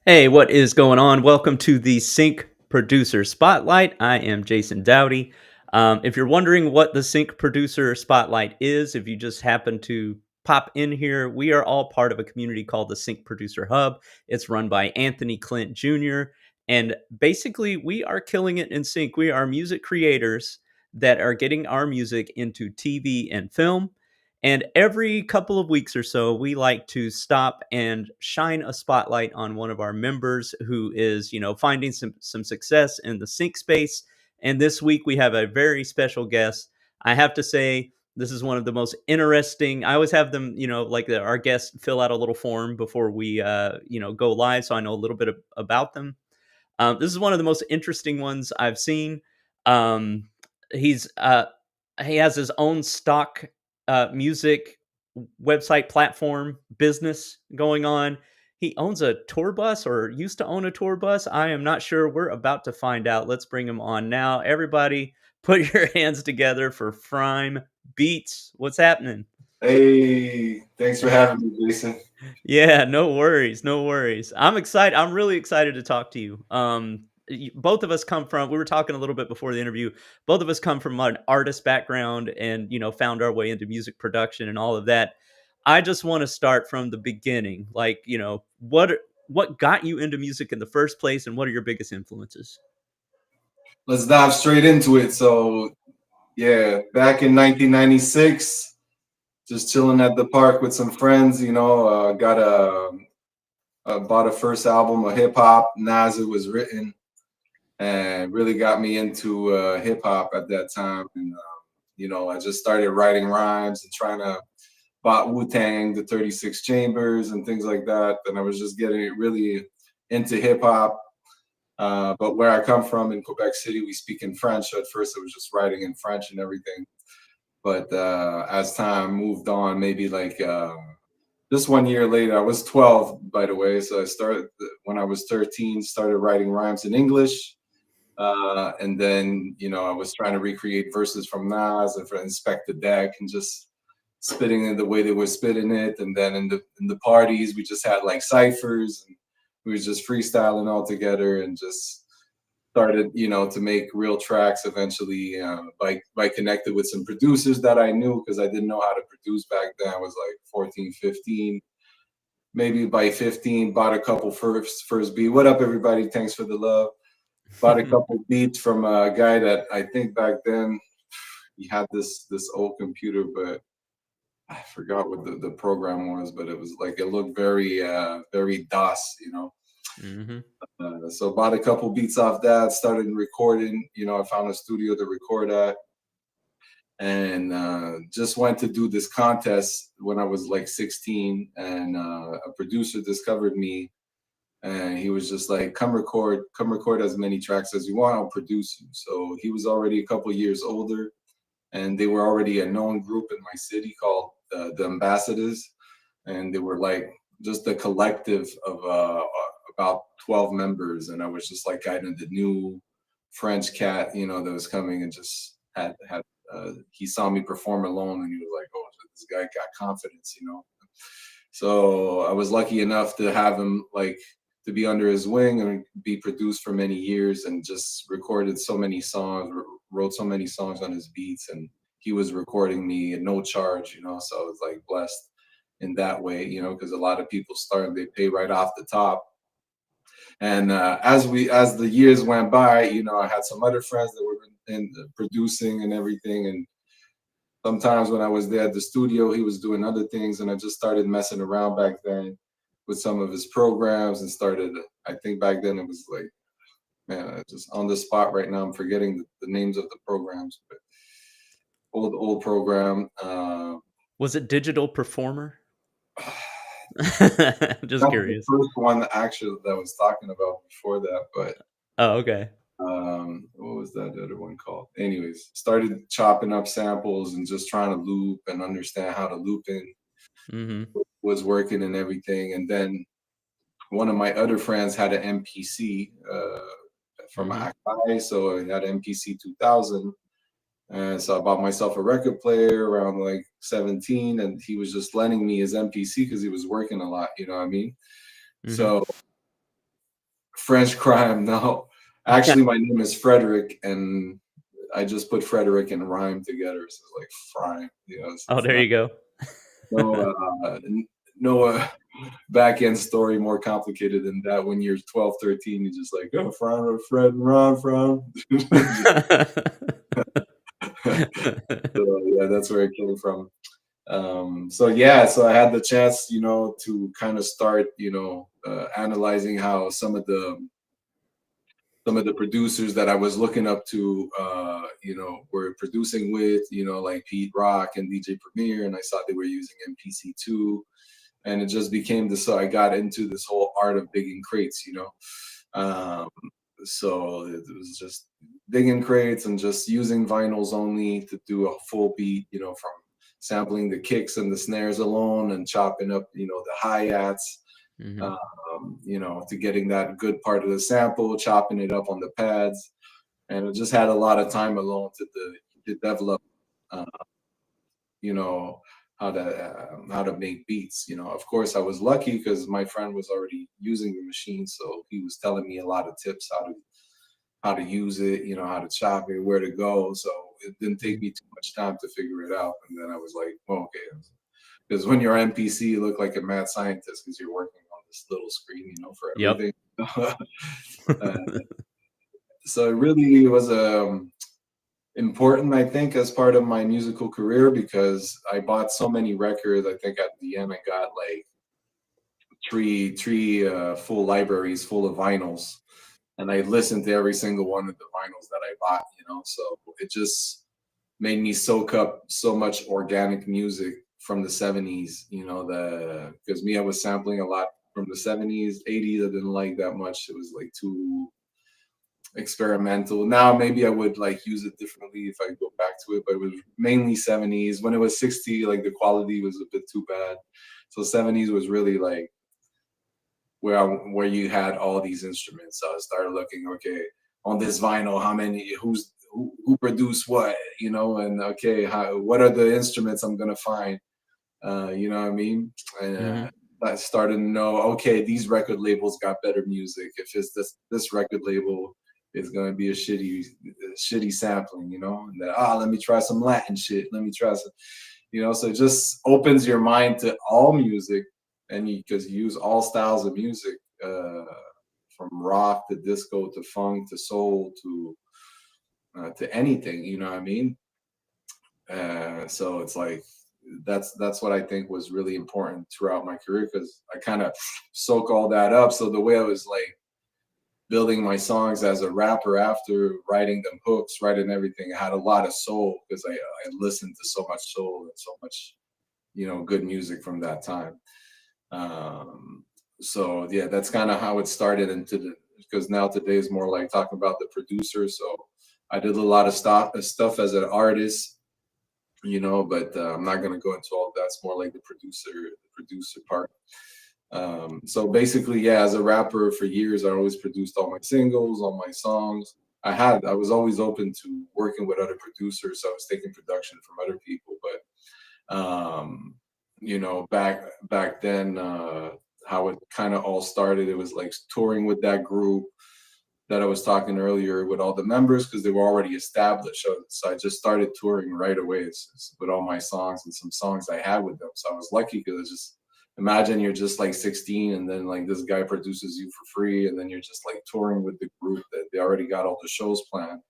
Hey, what is going on? Welcome to the Sync Producer Spotlight. I am Jason Dowty. If you're wondering what the Sync Producer Spotlight is, if you just happen to pop in here, we are all part of a community called the Sync Producer Hub. It's run by Anthony Clint Jr. And basically, we are killing it in sync. We are music creators that are getting our music into TV and film. And every couple of weeks or so, we like to stop and shine a spotlight on one of our members who is, finding some success in the sync space. And this week we have a very special guest. I have to say, this is one of the most interesting. I always have them, our guests fill out a little form before we, go live, so I know a little bit about them. This is one of the most interesting ones I've seen. Um, he's he has his own stock music website platform business going on. He owns a tour bus or used to own a tour bus. I am not sure. We're about to find out. Let's bring him on now. Everybody, put your hands together for Frime Beats. What's happening? Hey, thanks for having me, Jason. Yeah, no worries, no worries. I'm excited. I'm really excited to talk to you. Both of us come from. We were talking a little bit before the interview. Both of us come from an artist background, and found our way into music production and all of that. I just want to start from the beginning. Like, what got you into music in the first place, and what are your biggest influences? Let's dive straight into it. So, yeah, back in 1996, just chilling at the park with some friends, got bought a first album of hip hop. Nas it was written, and really got me into hip hop at that time. And I just started writing rhymes and trying to bought Wu Tang, the 36 Chambers, and things like that. And I was just getting really into hip hop. But where I come from in Quebec City, we speak in French. So at first, it was just writing in French and everything. But as time moved on, maybe like just 1 year later, I was 12, by the way. So I started when I was 13, started writing rhymes in English. And then, I was trying to recreate verses from Nas and for Inspect the Deck and just spitting it the way they were spitting it. And then in the parties, we just had like ciphers and we was just freestyling all together and just started, to make real tracks eventually by connected with some producers that I knew because I didn't know how to produce back then. I was like 14, 15. Maybe by 15, bought a couple first beat. What up, everybody? Thanks for the love. Bought a couple beats from a guy that I think back then he had this old computer, but I forgot what the program was, but it was like it looked very DOS. Hmm. So bought a couple beats off that, started recording. I found a studio to record at, and just went to do this contest when I was like 16, and a producer discovered me, and he was just like, come record as many tracks as you want. I'll produce you." So he was already a couple years older, and they were already a known group in my city called the Ambassadors, and they were like just a collective of about 12 members, and I was just like kind of the new French cat, that was coming and just had. He saw me perform alone, and he was like, "Oh, this guy got confidence." So I was lucky enough to have him like to be under his wing and be produced for many years, and just recorded so many songs, wrote so many songs on his beats, and he was recording me at no charge. So I was like blessed in that way, because a lot of people start they pay right off the top. And as the years went by, I had some other friends that were in producing and everything. And sometimes when I was there at the studio, he was doing other things, and I just started messing around back then with some of his programs and started. I think back then it was like, man, just on the spot right now, I'm forgetting the names of the programs, but old program. Was it Digital Performer? Just That's the curious. first one actually that I was talking about before that, but Oh, okay. what was that other one called? Anyways, started chopping up samples and just trying to loop and understand how to loop in Hmm. was working and everything. And then one of my other friends had an MPC from Mhm. Akai, so I had MPC 2000. And so I bought myself a record player around like 17, and he was just lending me his MPC because he was working a lot, you know what I mean? Mhm. So French crime. No, actually, my name is Frederick, and I just put Frederick and rhyme together, so it's like Frime. You know, Oh, it's there not you go. no no back end story more complicated than that. When you're 12, 13, you're just like, oh, Frime, Fred, and Ron, Frime. So yeah, that's where it came from. So yeah, so I had the chance, you know, to kind of start, you know, analyzing how some of the producers that I was looking up to, you know, were producing with, you know, like Pete Rock and DJ Premier, and I saw they were using MPC2, and it just became this. So I got into this whole art of digging crates, you know. Um, so it was just digging crates and just using vinyls only to do a full beat, you know, from sampling the kicks and the snares alone and chopping up, you know, the hi-hats, Mhm. you know, to getting that good part of the sample, chopping it up on the pads. And it just had a lot of time alone to develop, uh, you know, how to make beats. You know, of course, I was lucky because my friend was already using the machine, so he was telling me a lot of tips how to use it, you know, how to chop it, where to go. So it didn't take Mhm. me too much time to figure it out. And then I was like, well, okay. Because when you're NPC, you look like a mad scientist because you're working on this little screen, you know, for Yep. everything. uh, so it really was important, I think, as part of my musical career because I bought so many records. I think at the end I got like three full libraries full of vinyls, and I listened to every single one of the vinyls that I bought. You know, so it just made me soak up so much organic music from the 70s. You know, the because me I was sampling a lot from the 70s, 80s. I didn't like that much. It was like too experimental. Now maybe I would like use it differently if I go back to it, but it was mainly 70s. When it was 60, like the quality was a bit too bad. So 70s was really like where you had all these instruments. So I started looking, okay, on this vinyl, how many who produced what, you know, and okay, what are the instruments I'm gonna find? You know what I mean? And Mhm. I started to know, okay, these record labels got better music. If it's this record label is gonna be a shitty sampling, you know, and then let me try some Latin shit. Let me try some, you know. So it just opens your mind to all music, and because you use all styles of music, from rock to disco to funk to soul to anything. You know what I mean? So it's like that's what I think was really important throughout my career because I kind of soak all that up. So the way I was like building my songs as a rapper after writing them hooks, writing everything, I had a lot of soul because I listened to so much soul and so much, you know, good music from that time. Um, so yeah, that's kind of how it started into the because now today is more like talking about the producer. So I did a lot of stuff as an artist, you know, but I'm not gonna go into all of that. It's more like the producer part. So basically, yeah, as a rapper for years, I always produced all my singles, all my songs. I was always open to working with other producers, so I was taking production from other people. But you know, back then, how it kind of all started, it was like touring with that group that I was talking earlier with all the members because they were already established. So I just started touring right away with all my songs and some songs I had with them. So I was lucky because just imagine you're just like 16 and then like this guy produces you for free and then you're just like touring with the group that they already got all the shows planned.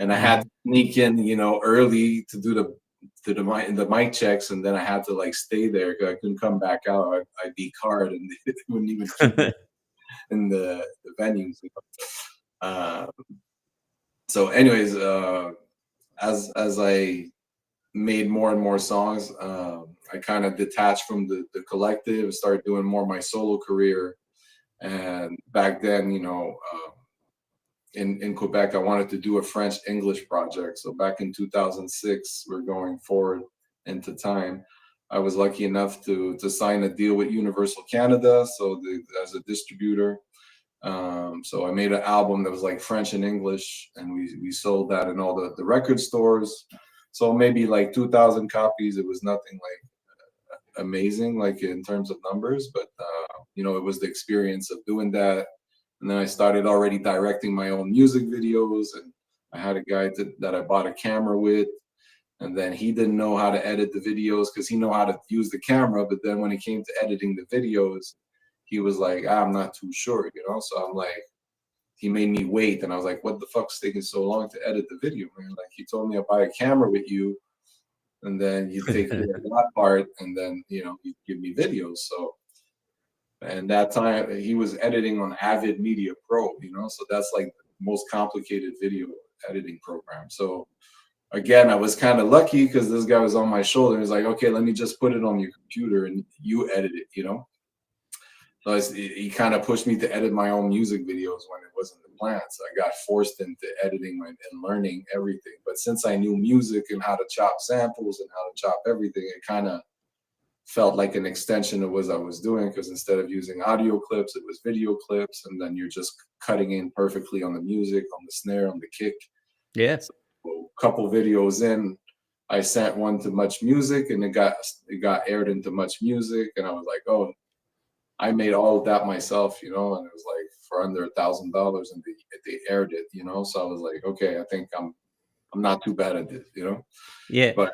And I had to Mhm. sneak in, you know, early to do the mic checks, and then I had to like stay there because I couldn't come back out. I'd be card and they wouldn't even keep me in the venues. You know? So anyways, as I made more and more songs, I kind of detached from the collective, started doing more my solo career. And back then, you know, in Quebec, I wanted to do a French English project. So back in 2006, we're going forward into time. I was lucky enough to sign a deal with Universal Canada, so as a distributor. So I made an album that was like French and English, and we sold that in all the record stores. So maybe like 2,000 copies. It was nothing like amazing, like in terms of numbers, but it was the experience of doing that. And then I started already directing my own music videos, and I had a guy that I bought a camera with, and then he didn't know how to edit the videos because he know how to use the camera, but then when it came to editing the videos, he was like, I'm not too sure. So I'm like, he made me wait, and I was like, what the fuck's taking so long to edit the video, man? Like, he told me I'll buy a camera with you, and then you take care of that part, and then you give me videos. So, and that time he was editing on Avid Media Pro, so that's like the most complicated video editing program. So again, I was kind of lucky because this guy was on my shoulder. He's like, okay, let me just put it on your computer and you edit it. So he kind of pushed me to edit my own music videos when it wasn't the plan. So I got forced into editing and learning everything. But since I knew music and how to chop samples and how to chop everything, it kind of felt like an extension of what I was doing, because instead of using audio clips, it was video clips. And then you're just cutting in perfectly on the music, on the snare, on the kick. Yeah. So a couple videos in, I sent one to Much Music, and it got aired into Much Music, and I was like, oh, I made all of that myself, and it was like for under $1,000, and they aired it. So I was like, okay, I think I'm not too bad at this. Yeah. But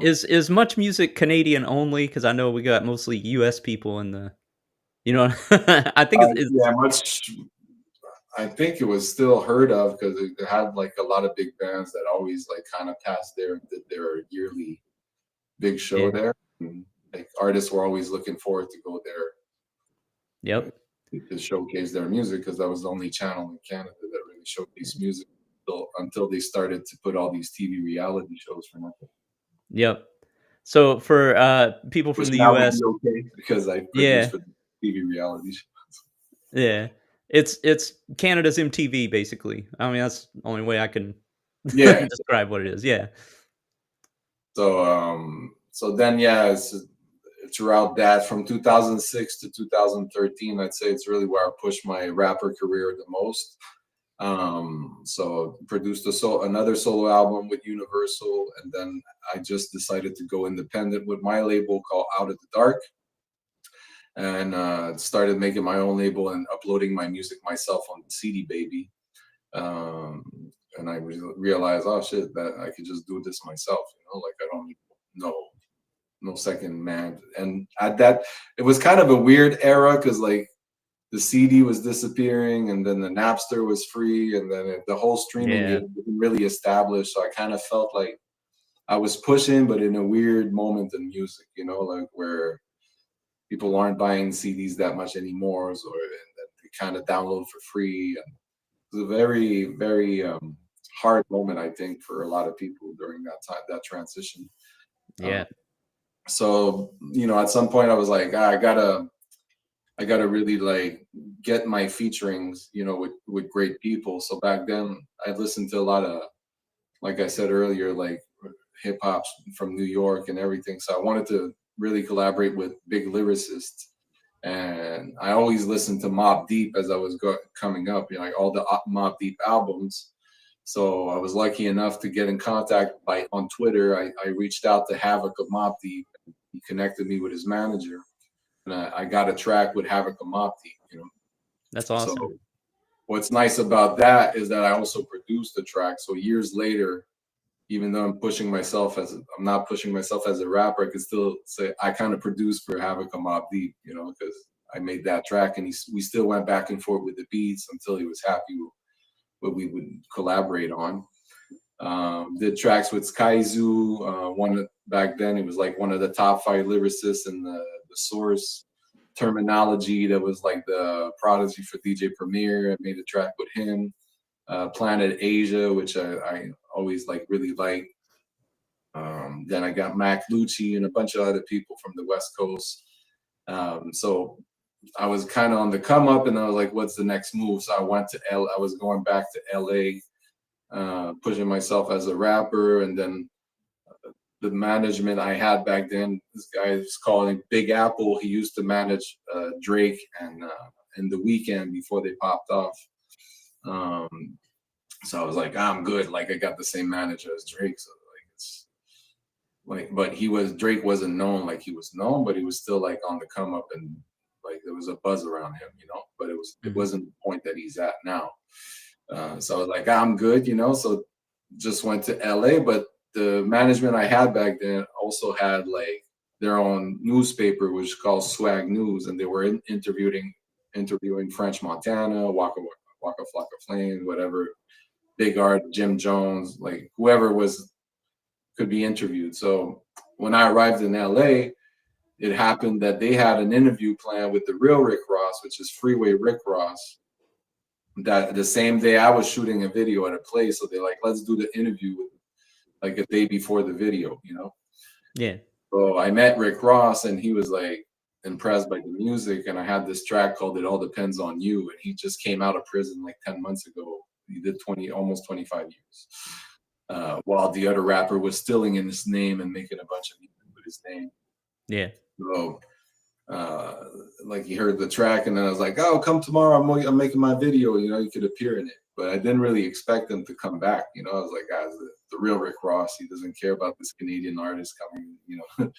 Is Much Music Canadian only? Because I know we got mostly US people in the I think it's yeah, much. I think it was still heard of because it had like a lot of big bands that always like kind of passed there and did their yearly big show yeah. there. And, like, artists were always looking forward to go there Yep. to showcase their music, because that was the only channel in Canada that really showcased music until they started to put all these TV reality shows for nothing. Yep. So for, people from Which the now would US. be okay because I produced Yeah. for the TV reality show. Yeah. It's Canada's MTV, basically. I mean, that's the only way I can Yeah. describe what it is, yeah. So then yeah, throughout that from 2006 to 2013, I'd say it's really where I pushed my rapper career the most. So produced another solo album with Universal, and then I just decided to go independent with my label called Out of the Dark, and started making my own label and uploading my music myself on CD Baby. Um, and I realized, oh shit, that I could just do this myself. Like I don't need no second man. And at that, it was kind of a weird era because like the CD was disappearing, and then the Napster was free, and then the whole streaming Yeah. game wasn't really established. So I kind of felt like I was pushing, but in a weird moment in music, like where people aren't buying CDs that much anymore, so and they kind of download for free. And it was a very, very hard moment, I think, for a lot of people during that time, that transition. Yeah. So at some point I was like, I gotta really like get my featurings, with great people. So back then I listened to a lot of, like I said earlier, like hip hop from New York and everything. So I wanted to really collaborate with big lyricists. And I always listened to Mobb Deep as I was coming up, like all the Mobb Deep albums. So I was lucky enough to get in contact on Twitter. I reached out to Havoc of Mobb Deep. He connected me with his manager, and I got a track with Havoc of Mobb Deep. That's So awesome. what's nice about that is that I also produced the track. So years later, even though I'm not pushing myself as a rapper, I could still say I kind of produced for Havoc of Mobb Deep, because I made that track, and we still went back and forth with the beats until he was happy with what we would collaborate on. Did tracks with Skyzoo. Back then, it was like one of the top 5 lyricists in the Source terminology. That was like the prodigy for DJ Premier. I made a track with him. Planet Asia, which I always like really like. Then I got Mac Lucci and a bunch of other people from the West Coast. So I was kind of on the come up, and I was like, what's the next move? So I was going back to LA, pushing myself as a rapper. And then the management I had back then. This guy is calling Big Apple. He used to manage Drake and The Weeknd before they popped off. Um, so I was like, I'm good. Like I got the same manager as Drake. So like it's like, but Drake wasn't known like he was known, but he was still like on the come up, and like there was a buzz around him, you know. But it Mhm. wasn't the point that he's at now. So I was like, I'm good, you know. So just went to LA, but the management I had back then also had like their own newspaper, which is called Swag News, and they were interviewing French Montana, Waka Flocka Flame, whatever, Big Art, Jim Jones, like whoever was could be interviewed. So when I arrived in LA, it happened that they had an interview plan with the real Rick Ross, which is Freeway Rick Ross. That the same day I was shooting a video at a place, so they're like, let's do the interview like a day before the video, you know. Yeah. So I met Rick Ross, and he was like impressed by the music, and I had this track called "It All Depends on You," and he just came out of prison like 10 months ago. He did almost 25 years, while the other rapper was stealing in his name and making a bunch of music with his name. Yeah. So uh like he heard the track, and then I was like, oh, come tomorrow, I'm making my video, you know, you could appear in it. But I didn't really expect him to come back, you know. I was like, guys, the real Rick Ross, he doesn't care about this Canadian artist coming, you know.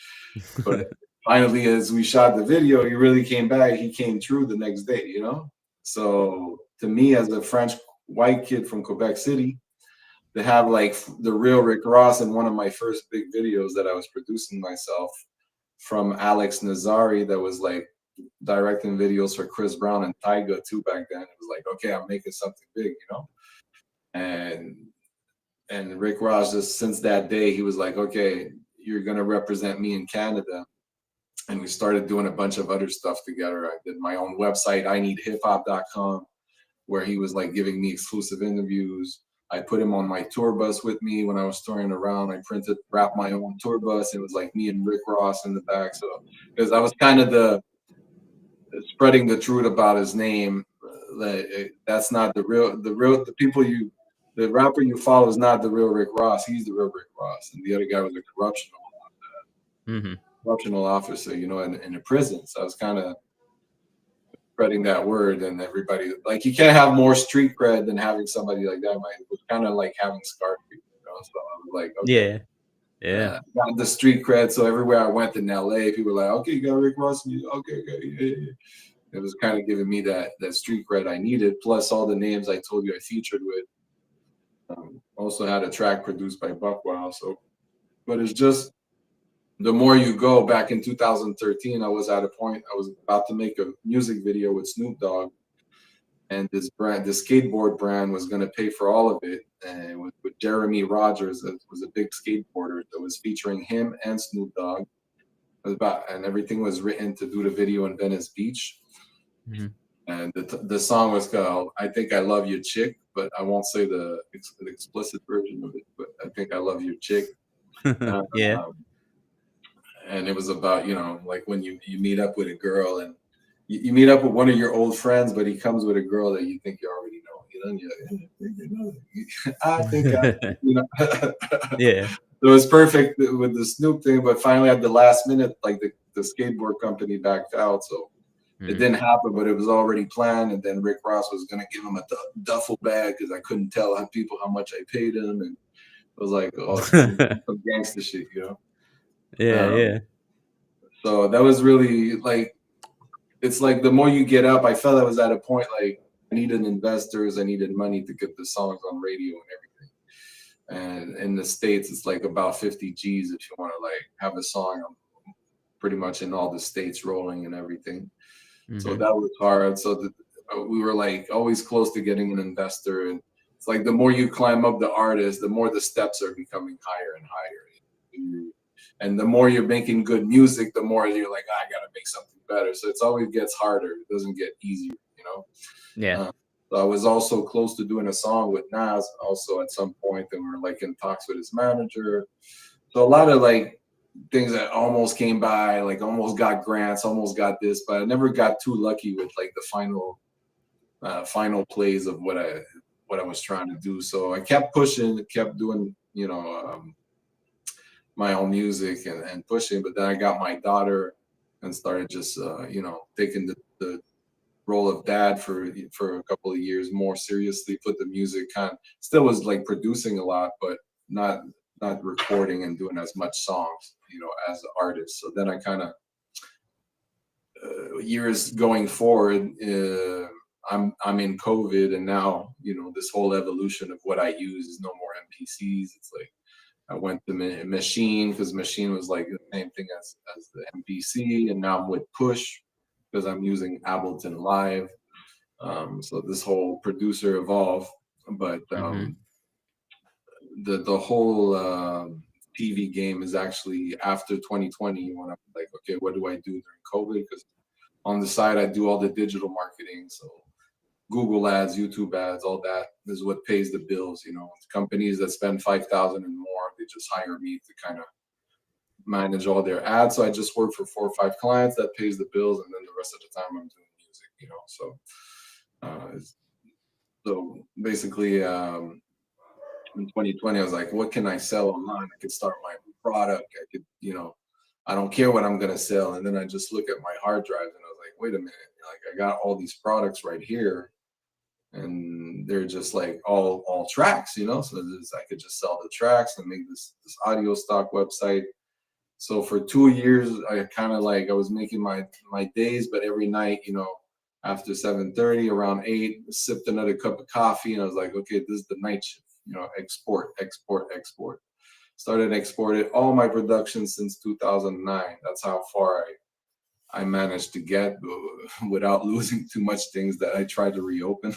But finally, as we shot the video, he really came back. He came true the next day, you know. So to me, as a French white kid from Quebec City, to have like the real Rick Ross in one of my first big videos that I was producing myself, from Alex Nazari, that was like directing videos for Chris Brown and Tyga too back then. It was like, okay, I'm making something big, you know. And Rick Ross, just since that day, he was like, okay, you're gonna represent me in Canada. And we started doing a bunch of other stuff together. I did my own website, ineedhiphop.com, where he was like giving me exclusive interviews. I put him on my tour bus with me when I was touring around. I wrapped my own tour bus. It was like me and Rick Ross in the back. So, because I was kind of the spreading the truth about his name, that's not the people the rapper you follow is not the real Rick Ross. He's the real Rick Ross, and the other guy was a Mhm. corruptional officer, you know, in a prison. So I was kind of spreading that word, and everybody, like, you can't have more street cred than having somebody like that. It was kind of like having Scarface, you know. So I was like, okay, Yeah. Yeah. got the street cred. So everywhere I went in LA, people were like, okay, you got Rick Ross. Okay, okay, yeah. It was kind of giving me that street cred I needed, plus all the names I told you I featured with. Also had a track produced by Buckwild. So, but it's just the more you go. Back in 2013, I was at a point, I was about to make a music video with Snoop Dogg, and this skateboard brand was going to pay for all of it. And it was with Jeremy Rogers, that was a big skateboarder that was featuring him and Snoop Dogg. And everything was written to do the video in Venice Beach. Mhm. And the song was called "I Think I Love Your Chick," but I won't say the explicit version of it. But "I Think I Love Your Chick," um, Yeah. and it was about, you know, like when you meet up with a girl, and you meet up with one of your old friends, but he comes with a girl that you think you already know. You know, and you're like, I think I, you know. Yeah. So it was perfect with the Snoop thing, but finally at the last minute, like the skateboard company backed out, so it Mhm. didn't happen, but it was already planned. And then Rick Ross was going to give him a duffel bag because I couldn't tell how much I paid him. And it was like, oh, some gangster shit, you know? Yeah, Um, yeah. so that was really like, it's like the more you get up, I felt I was at a point like I needed investors, I needed money to get the songs on radio and everything. And in the States, it's like about 50 G's if you want to like have a song pretty much in all the states rolling and everything. So Mhm. that was hard. So we were like always close to getting an investor, and it's like the more you climb up the artist, the more the steps are becoming higher and higher. And the more you're making good music, the more you're like, I gotta make something better. So it's always gets harder. It doesn't get easier, you know. Yeah. So I was also close to doing a song with Nas also at some point, and we were like in talks with his manager. So a lot of like things that almost came by, like almost got grants, almost got this, but I never got too lucky with like the final plays of what I was trying to do. So I kept pushing, kept doing, you know, my own music and pushing. But then I got my daughter and started just taking the role of dad for a couple of years more seriously. Put the music still was like producing a lot, but not recording and doing as much songs, as an artist. So then I kind of years going forward, I'm in COVID, and now this whole evolution of what I use is no more MPCs. It's like I went to Machine, because Machine was like the same thing as the MPC, and now I'm with Push because I'm using Ableton Live. So this whole producer evolve, but Mhm. the whole TV game is actually after 2020. When I'm like, okay, what do I do during COVID? Because on the side, I do all the digital marketing, so Google ads, YouTube ads, all that is what pays the bills. Companies that spend 5,000 and more, they just hire me to kind of manage all their ads. So I just work for 4 or 5 clients that pays the bills, and then the rest of the time I'm doing music. So basically, in 2020, I was like, what can I sell online? I could start my own product. I could, I don't care what I'm gonna sell. And then I just look at my hard drives and I was like, wait a minute, like I got all these products right here, and they're just like all tracks. So I could just sell the tracks and make this audio stock website. So for 2 years, I kind of like I was making my days, but every night, after 7:30, around 8, sipped another cup of coffee, and I was like, okay, this is the night shift. Export, export, export. Started exported all my productions since 2009. That's how far I managed to get without losing too much things that I tried to reopen,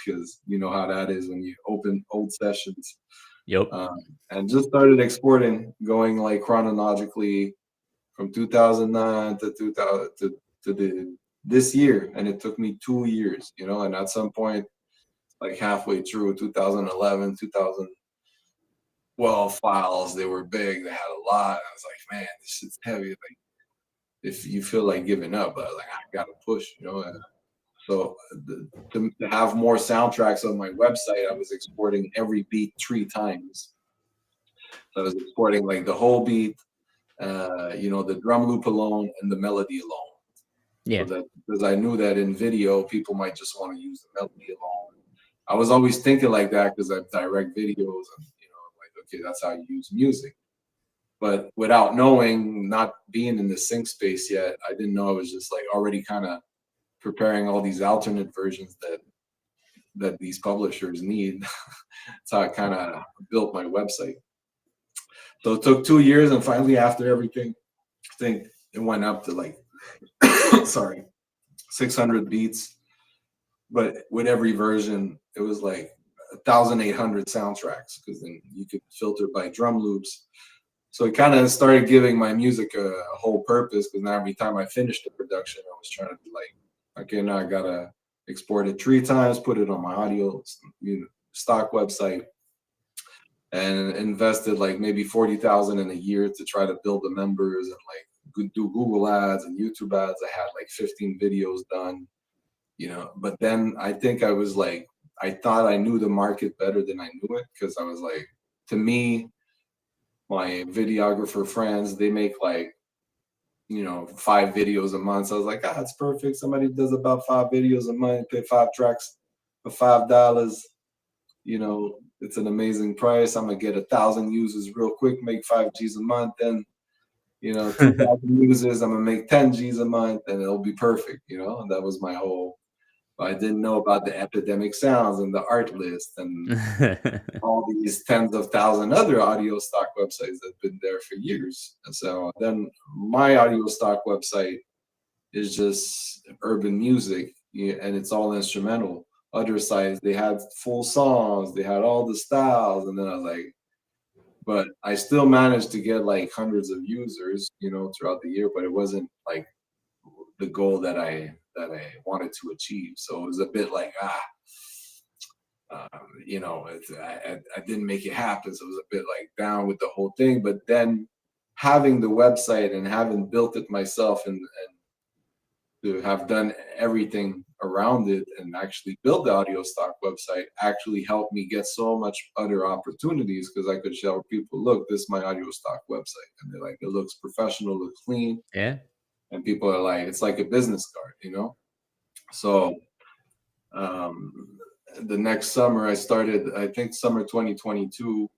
because you know how that is when you open old sessions. Yep. Um, and just started exporting, going like chronologically from 2009 to 2000 to this year, and it took me 2 years. And at some point, like halfway through 2011, 2012 files, they were big, they had a lot. I was like, man, this shit's heavy. Like, if you feel like giving up, I was like, I gotta push. So to have more soundtracks on my website, I was exporting every beat 3 times. So I was exporting like the whole beat, the drum loop alone and the melody alone. So Yeah. that, because I knew that in video, people might just want to use the melody alone. I was always thinking like that because I direct videos, and I'm like, okay, that's how you use music. But without knowing, not being in the sync space yet, I didn't know I was just like already kind of preparing all these alternate versions that these publishers need. That's how I kind of built my website. So it took 2 years, and finally, after everything, I think it went up to like, sorry, 600 beats. But with every version, it was like 1,800 soundtracks, because then you could filter by drum loops. So it kind of started giving my music a whole purpose, because now every time I finished the production, I was trying to be like, okay, now I gotta export it 3 times, put it on my audio stock website, and invested like maybe 40,000 in a year to try to build the members and like do Google ads and YouTube ads. I had like 15 videos done, but then I think I was like, I thought I knew the market better than I knew it, because I was like, to me, my videographer friends, they make like 5 videos a month. So I was like, that's perfect. Somebody does about 5 videos a month, pay 5 tracks for $5. It's an amazing price. I'm gonna get 1,000 users real quick, make 5 G's a month. Then 2,000 users, I'm gonna make 10 G's a month, and it'll be perfect. And that was my whole. I didn't know about the Epidemic Sounds and the Art List and all these tens of thousand other audio stock websites that have been there for years. And so then my audio stock website is just urban music, and it's all instrumental. Other sites, they had full songs, they had all the styles, and then I was like, but I still managed to get like hundreds of users, throughout the year, but it wasn't like the goal that I wanted to achieve. So it was a bit like I didn't make it happen. So it was a bit like down with the whole thing. But then having the website and having built it myself, and to have done everything around it and actually build the audio stock website actually helped me get so much other opportunities because I could show people, look, this is my audio stock website. And they're like, it looks professional, looks clean. Yeah. And people are like, it's like a business card, you know? So the next summer I started, I think summer 2022,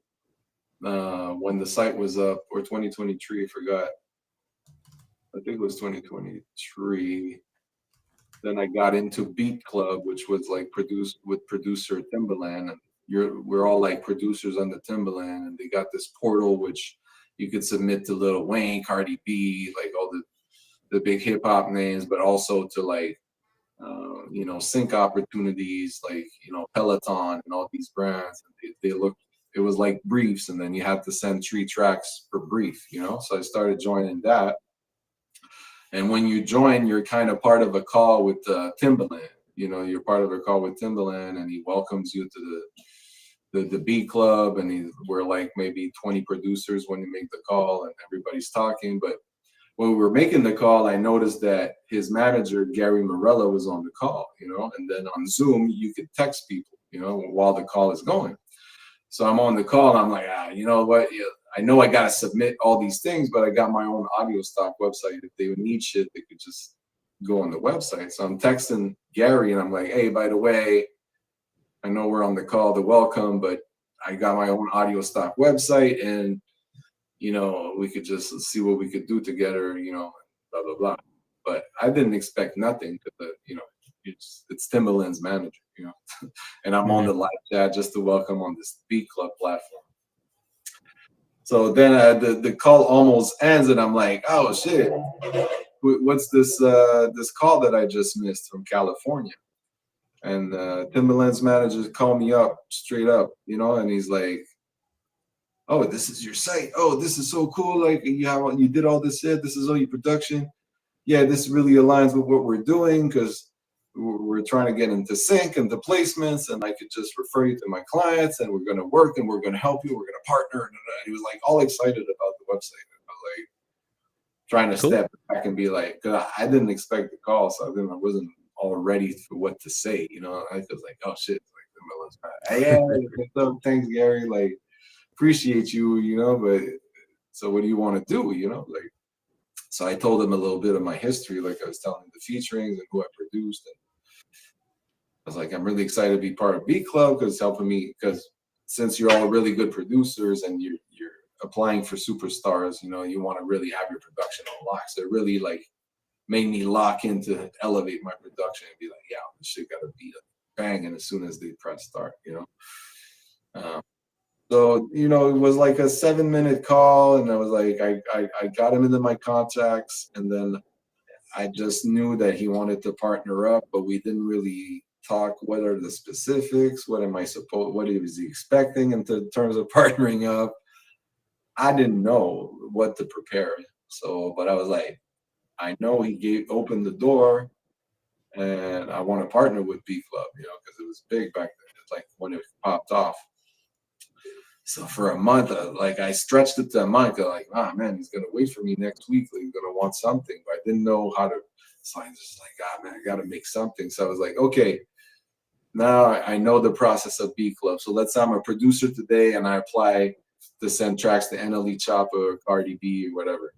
when the site was up, or 2023, I forgot. I think it was 2023. Then I got into Beat Club, which was like produced with producer Timbaland. And we're all like producers on the Timbaland, and they got this portal which you could submit to Lil Wayne, Cardi B, like all the big hip hop names, but also to like sync opportunities like Peloton and all these brands. They look. It was like briefs, and then you had to send 3 tracks per brief. So I started joining that. And when you join, you're kind of part of a call with Timbaland. You're part of a call with Timbaland, and he welcomes you to the B Club, and we're like maybe 20 producers when you make the call, and everybody's talking. But when we were making the call, I noticed that his manager, Gary Morella, was on the call, and then on Zoom, you could text people, while the call is going. So I'm on the call, and I'm like, you know what? Yeah, I know I got to submit all these things, but I got my own audio stock website. If they would need shit, they could just go on the website. So I'm texting Gary, and I'm like, hey, by the way, I know we're on the call to welcome, but I got my own audio stock website, and we could just see what we could do together, blah, blah, blah. But I didn't expect nothing because, it's Timbaland's manager, and I'm on Mhm. the live chat just to welcome on this Beat Club platform. So then the call almost ends, and I'm like, oh shit, what's this call that I just missed from California? And Timbaland's manager called me up straight up, and he's like, oh, this is your site. Oh, this is so cool. Like you did all this shit. This is all your production. Yeah, this really aligns with what we're doing because we're trying to get into sync and the placements, and I could just refer you to my clients, and we're going to work, and we're going to help you. We're going to partner. And he was like all excited about the website. And I was like trying to Cool. step back and be like, cause I didn't expect the call, so I wasn't all ready for what to say. I was like, oh shit, like, hey, yeah, what's up? Thanks, Gary. Like, appreciate you, but so what do you want to do? Like, so I told him a little bit of my history, like I was telling him the featurings and who I produced. And I was like, I'm really excited to be part of Beat Club because it's helping me. Because since you're all really good producers and you're applying for superstars, you want to really have your production on lock. So it really like made me lock into elevate my production and be like, yeah, this shit got to be banging as soon as they press start. So, it was like a 7-minute call, and I was like, I got him into my contacts, and then I just knew that he wanted to partner up, but we didn't really talk what are the specifics, what is he expecting in terms of partnering up. I didn't know what to prepare. So, but I was like, I know he opened the door, and I want to partner with B Club, because it was big back then. It's like when it popped off. So for a month, like I stretched it to a month. Like, man, he's gonna wait for me next week. Like, he's gonna want something, but I didn't know how to. So I was just like, man, I gotta make something. So I was like, okay, now I know the process of B Club. So let's say I'm a producer today, and I apply to send tracks to NLE Choppa or Cardi B or whatever.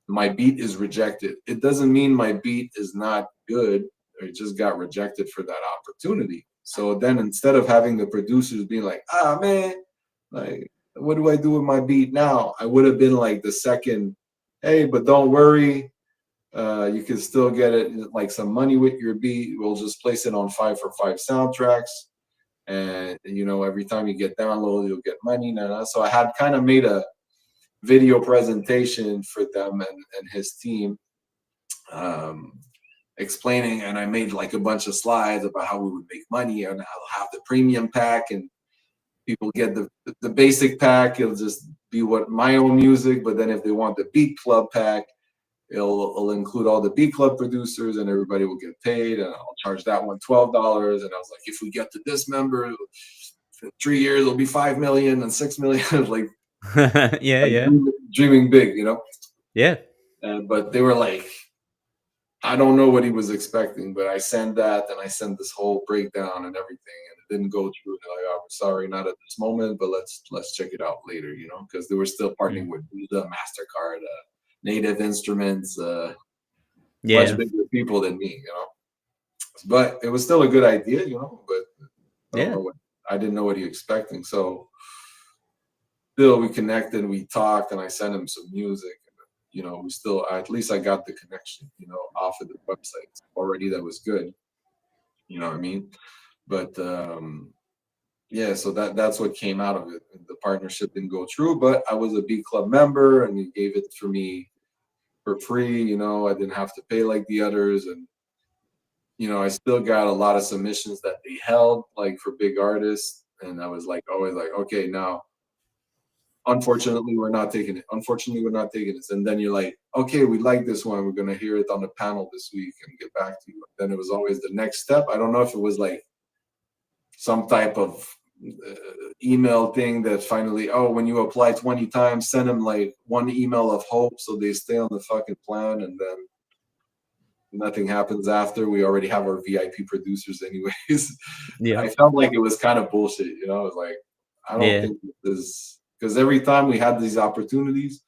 My beat is rejected. It doesn't mean my beat is not good, or it just got rejected for that opportunity. So then instead of having the producers being like, man, like, what do I do with my beat now? I would have been like the second, hey, but don't worry. You can still get it like some money with your beat. We'll just place it on 5 for 5 soundtracks. And every time you get downloaded, you'll get money. So I had kind of made a video presentation for them and his team, explaining, and I made like a bunch of slides about how we would make money, and I'll have the premium pack, and people get the basic pack. It'll just be what my own music, but then if they want the Beat Club pack, it'll include all the Beat Club producers, and everybody will get paid, and I'll charge that one $12. And I was like, if we get to this member, for 3 years it'll be 5 million and 6 million. like, Yeah, yeah. dreaming big, Yeah. but they were like, I don't know what he was expecting, but I sent that and I sent this whole breakdown and everything, and it didn't go through. They're like, "Oh, we're sorry, not at this moment, but let's check it out later," because they were still partnering Mm. with Visa, Mastercard, Native Instruments, much Yeah. bigger people than me. But it was still a good idea. But I don't Yeah. know what I didn't know what he expecting. So still, we connected, we talked, and I sent him some music. We still at least I got the connection, off of the website already. That was good. You know what I mean? But yeah, so that's what came out of it. The partnership didn't go through, but I was a B Club member, and he gave it for me for free. I didn't have to pay like the others, and I still got a lot of submissions that they held, like for big artists, and I was like always like, okay, now unfortunately we're not taking it. Unfortunately, we're not taking it. And then you're like, okay, we like this one. We're gonna hear it on the panel this week and get back to you. Then it was always the next step. I don't know if it was like some type of uh, email thing that finally, oh, when you apply 20 times, send them like one email of hope so they stay on the fucking plan, and then nothing happens after. We already have our VIP producers anyways. Yeah. I felt like it was kind of bullshit. I was like, I don't Yeah. think this, because every time we had these opportunities,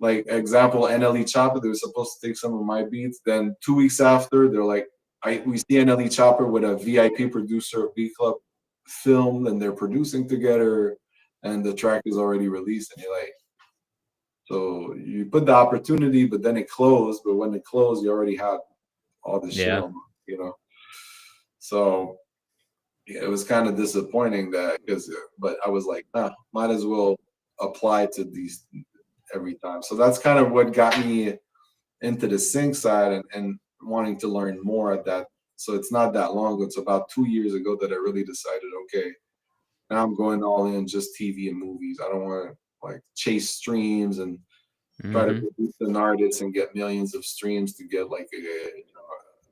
like example, NLE Chopper, they were supposed to take some of my beats. Then 2 weeks after, they're like, we see NLE Chopper with a VIP producer of B Club filmed, and they're producing together, and the track is already released, and you're like, so you put the opportunity, but then it closed. But when it closed, you already had all the shit Yeah. on. So yeah, it was kind of disappointing that but I was like, nah, might as well apply to these every time. So that's kind of what got me into the sync side, and wanting to learn more at that. So it's not that long ago. It's about 2 years ago that I really decided, okay, now I'm going all in, just TV and movies. I don't want to like chase streams and try to Mhm. produce an artist and get millions of streams to get like a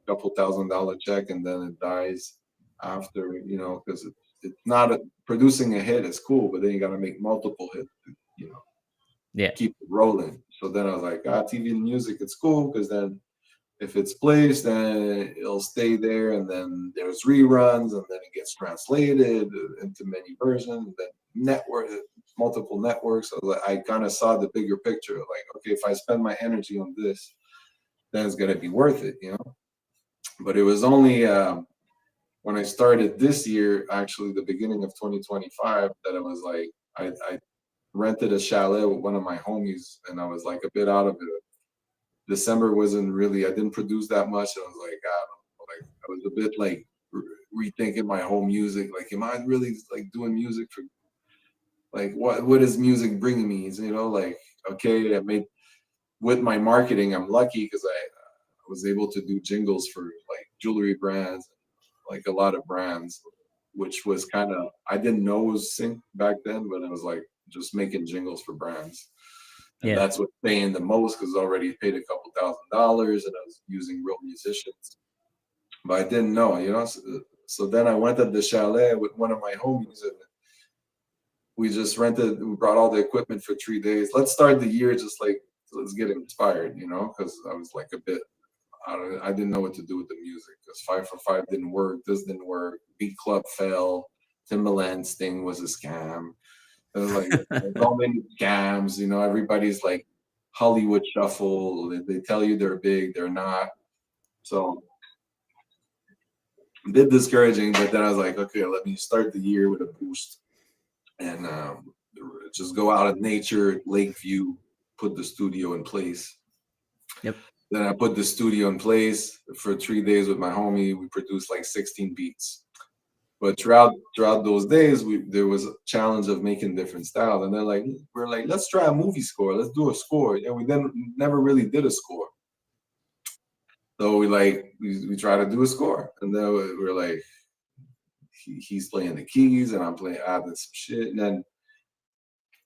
couple $1,000 check, and then it dies after, because it's not producing a hit is cool, but then you got to make multiple hits to Yeah. keep it rolling. So then I was like, TV and music, it's cool because then if it's placed, then it'll stay there, and then there's reruns, and then it gets translated into many versions, and then multiple networks. So like, I kind of saw the bigger picture. Like, okay, if I spend my energy on this, then it's gonna be worth it. But it was only when I started this year, actually the beginning of 2025, that I was like, I rented a chalet with one of my homies, and I was like a bit out of it. December wasn't really, I didn't produce that much. I was like, I don't know, like I was a bit like rethinking my whole music. Like, am I really like doing music for like what is music bringing me? Like, okay, I made with my marketing, I'm lucky because I was able to do jingles for like jewelry brands, like a lot of brands, which was kind of, I didn't know it was sync back then, but I was like just making jingles for brands. And Yeah. that's what's paying the most because I already paid a couple $1,000s, and I was using real musicians. But I didn't know. So then I went to the chalet with one of my homies, and we brought all the equipment for 3 days. Let's start the year just like, let's get inspired, because I was like a bit, I didn't know what to do with the music because 5 for 5 didn't work. This didn't work. Beat Club fell. Timbaland's thing was a scam. It was like so many scams. Everybody's like Hollywood shuffle. They tell you they're big, they're not. So a bit discouraging. But then I was like, okay, let me start the year with a boost, and just go out in nature, Lakeview, put the studio in place. Yep. Then I put the studio in place for 3 days with my homie. We produced like 16 beats. But throughout those days, there was a challenge of making different styles. And then we're like, let's try a movie score. Let's do a score. And we then never really did a score. So we try to do a score. And then we're like, he's playing the keys and I'm playing adding some shit. And then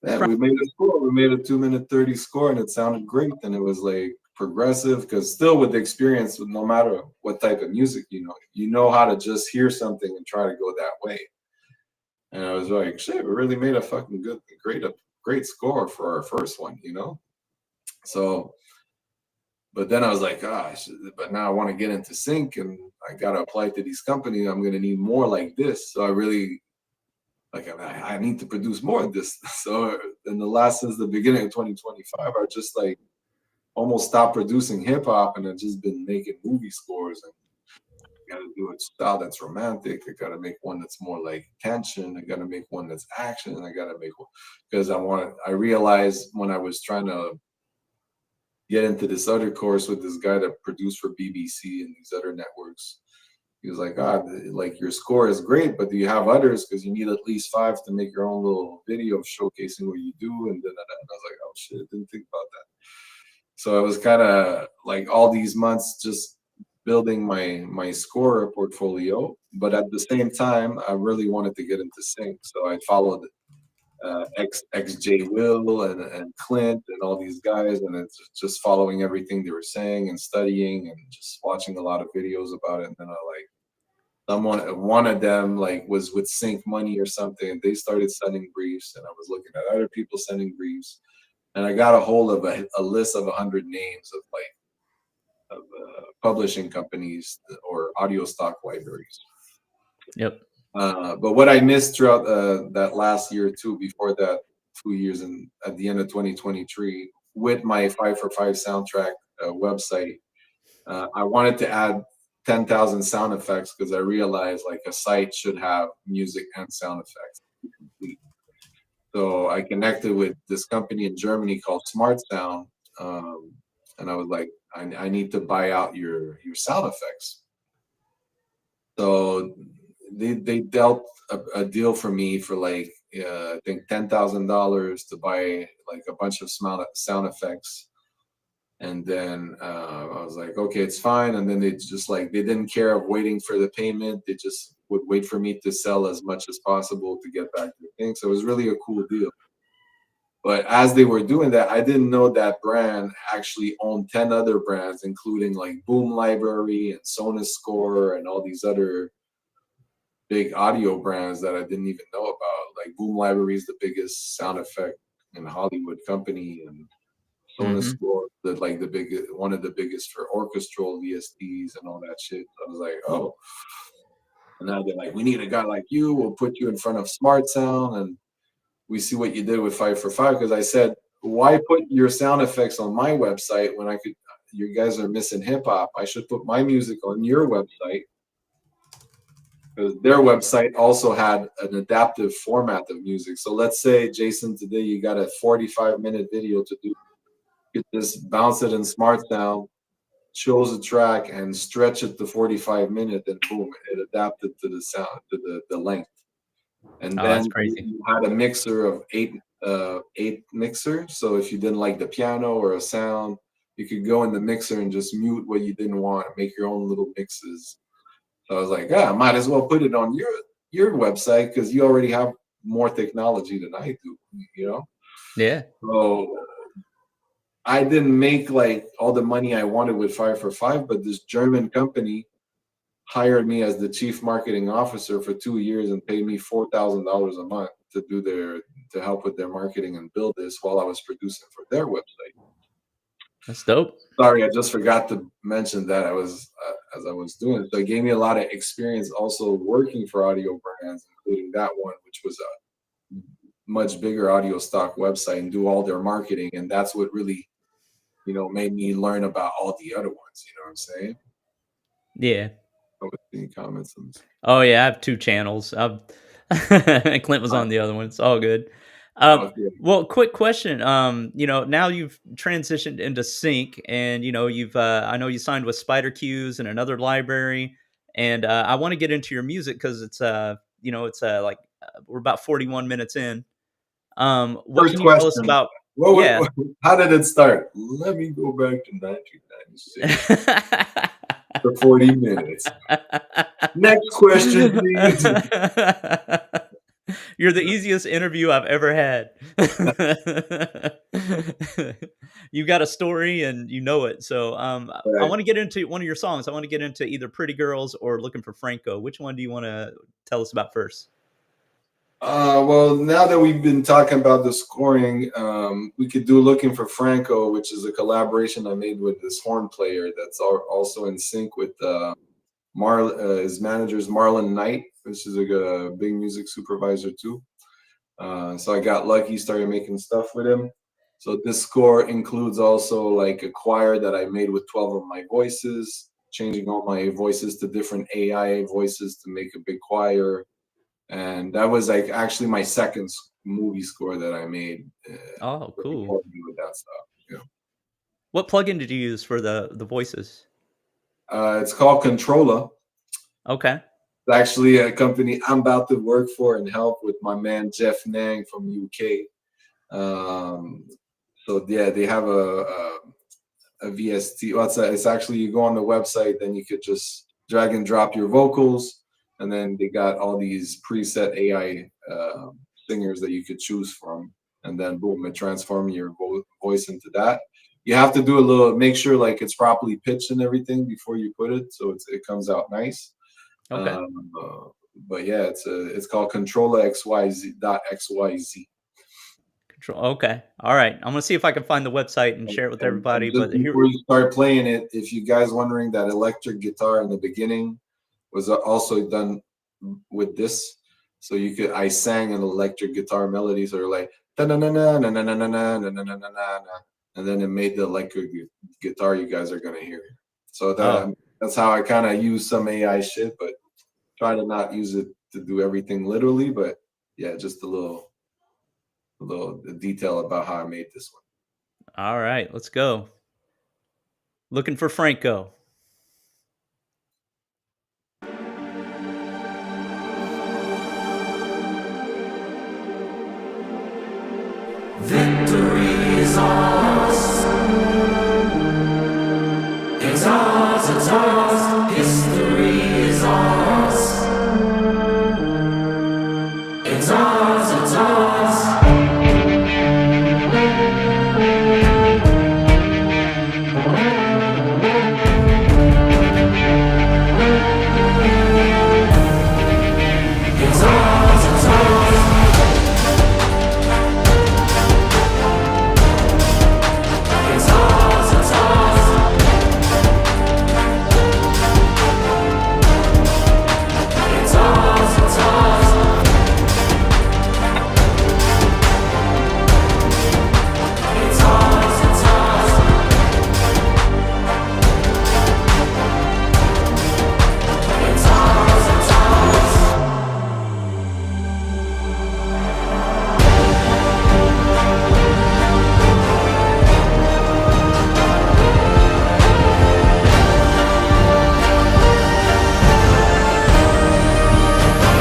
yeah, we made a score. We made a 2 minute 30 score, and it sounded great. And it was like progressive because still with the experience, no matter what type of music, you know how to just hear something and try to go that way. And I was like, shit, we really made a fucking great score for our first one. So, But then I was like, ah, but now I want to get into sync, and I got to apply to these companies. I'm going to need more like this. So I really like I need to produce more of this. So in the last since the beginning of 2025, I just like almost stopped producing hip hop, and I've just been making movie scores. And I got to do a style that's romantic. I got to make one that's more like tension. I got to make one that's action. I got to make one because I realized when I was trying to get into this other course with this guy that produced for BBC and these other networks. He was like, ah, like your score is great, but do you have others? Because you need at least 5 to make your own little video showcasing what you do. And then and I was like, oh shit, I didn't think about that. So I was kind of like all these months just building my score portfolio, but at the same time, I really wanted to get into sync. So I followed XJ Will and Clint and all these guys, and it's just following everything they were saying and studying and just watching a lot of videos about it. And then I like one of them like was with Sync Money or something, and they started sending briefs, and I was looking at other people sending briefs, and I got a hold of a list of 100 names of publishing companies or audio stock libraries. Yep. But what I missed throughout that last year or two, before that 2 years, and at the end of 2023, with my 5 for 5 soundtrack website, I wanted to add 10,000 sound effects because I realized like a site should have music and sound effects to be complete. So I connected with this company in Germany called Smart Sound, and I was like, I need to buy out your sound effects. So they dealt a deal for me for like I think $10,000 to buy like a bunch of sound effects, and then I was like, okay, it's fine. And then they just like they didn't care of waiting for the payment. They just would wait for me to sell as much as possible to get back the thing. So it was really a cool deal. But as they were doing that, I didn't know that brand actually owned 10 other brands, including like Boom Library and Sonos Score and all these other big audio brands that I didn't even know about. Like Boom Library is the biggest sound effect in Hollywood company, and Sonos Mm-hmm. Score, the biggest, one of the biggest for orchestral VSTs and all that shit. I was like, oh. And now they're like, we need a guy like you. We'll put you in front of Smart Sound, and we see what you did with 5 for 5. Because I said, why put your sound effects on my website when I could? You guys are missing hip hop. I should put my music on your website, because their website also had an adaptive format of music. So let's say, Jason, today you got a 45-minute video to do. You could just bounce it in Smart Sound, chose a track, and stretch it to 45 minutes, and boom, it adapted to the sound, to the length. And Oh, that's then crazy. you had a mixer of eight mixers. So if you didn't like the piano or a sound, you could go in the mixer and just mute what you didn't want, make your own little mixes. So I was like, yeah, I might as well put it on your website because you already have more technology than I do, you know? Yeah. So I didn't make like all the money I wanted with 5 for 5, but this German company hired me as the chief marketing officer for 2 years and paid me $4,000 a month to help with their marketing and build this while I was producing for their website. That's dope. Sorry, I just forgot to mention that I was as I was doing it. So it gave me a lot of experience also working for audio brands, including that one, which was a much bigger audio stock website, and do all their marketing. And that's what really, made me learn about all the other ones. You know what I'm saying? Yeah. Any comments on this? Oh yeah, I have 2 channels. Clint was on the other one. It's all good. Okay. Well, quick question. Now you've transitioned into sync, and you've I know you signed with Spider Cues and another library, and I want to get into your music because we're about 41 minutes in. What First can you tell us question. about? What, Yeah. how did it start? Let me go back to 1996 for 40 minutes. Next question, please. You're the easiest interview I've ever had. You got a story and you know it. So I Right. want to get into one of your songs. I want to get into either Pretty Girls or Looking for Franco. Which one do you want to tell us about first? Well, now that we've been talking about the scoring, we could do "Looking for Franco," which is a collaboration I made with this horn player that's also in sync with his manager's Marlon Knight, which is a big music supervisor too. So I got lucky, started making stuff with him. So this score includes also like a choir that I made with 12 of my voices, changing all my voices to different AI voices to make a big choir. And that was like actually my second movie score that I made. Oh, cool. Recording with that stuff. Yeah. What plugin did you use for the voices? It's called Controlla. Okay. It's actually a company I'm about to work for and help with my man Jeff Nang from UK. Um, so yeah, they have a VST. Well, it's actually you go on the website, then you could just drag and drop your vocals, and then they got all these preset AI singers that you could choose from, and then boom, it transforms your voice into that. You have to do a little, make sure like it's properly pitched and everything before you put it, so it comes out nice. Okay. Um, uh, but yeah, it's called Controller XYZ. Control. Okay. All right. I'm gonna see if I can find the website and share it with And everybody. just But here, before you start playing it, if you guys wondering that electric guitar in the beginning was also done with this, so you could I sang an electric guitar melody, so they're like na na na na na na na na na na na na na, and then it made the electric guitar you guys are gonna hear. So oh, that's how I kind of use some AI shit, but try to not use it to do everything literally. But yeah, just a little detail about how I made this one. all right. Let's go. Looking for Franco. Victory is ours. It's ours, it's ours. History is ours. It's ours, it's ours. It's ours, it's ours. It's ours, it's ours. It's ours, it's ours. It's ours, it's ours. It's ours, it's ours.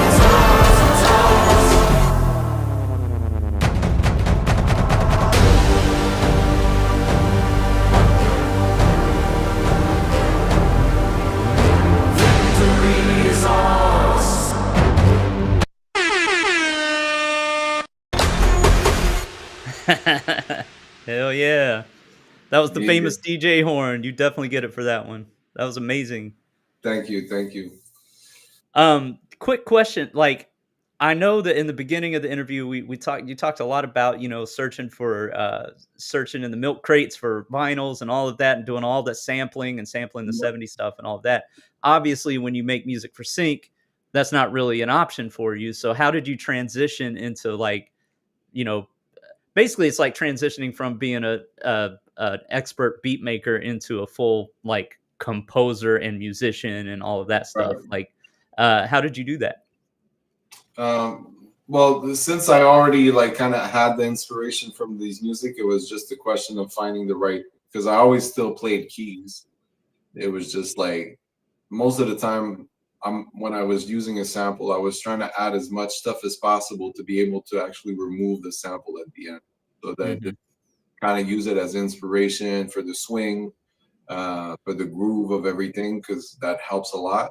It's ours, it's ours. Victory is ours. Hell yeah. That was the Yeah, famous DJ horn. You definitely get it for that one. That was amazing. thank you, thank you. Quick question. Like, I know that in the beginning of the interview, we talked. You talked a lot about searching in the milk crates for vinyls and all of that, and doing all that sampling and sampling the '70s stuff and all of that. Obviously, when you make music for sync, that's not really an option for you. So, how did you transition into like you know basically it's like transitioning from being a expert beat maker into a full like composer and musician and all of that stuff. Right. Like, how did you do that? Well, since I already like kind of had the inspiration from these music, it was just a question of finding the right. Because I always still played keys. It was just like most of the time, when I was using a sample, I was trying to add as much stuff as possible to be able to actually remove the sample at the end, so that Hmm. kind of use it as inspiration for the swing, for the groove of everything, because that helps a lot,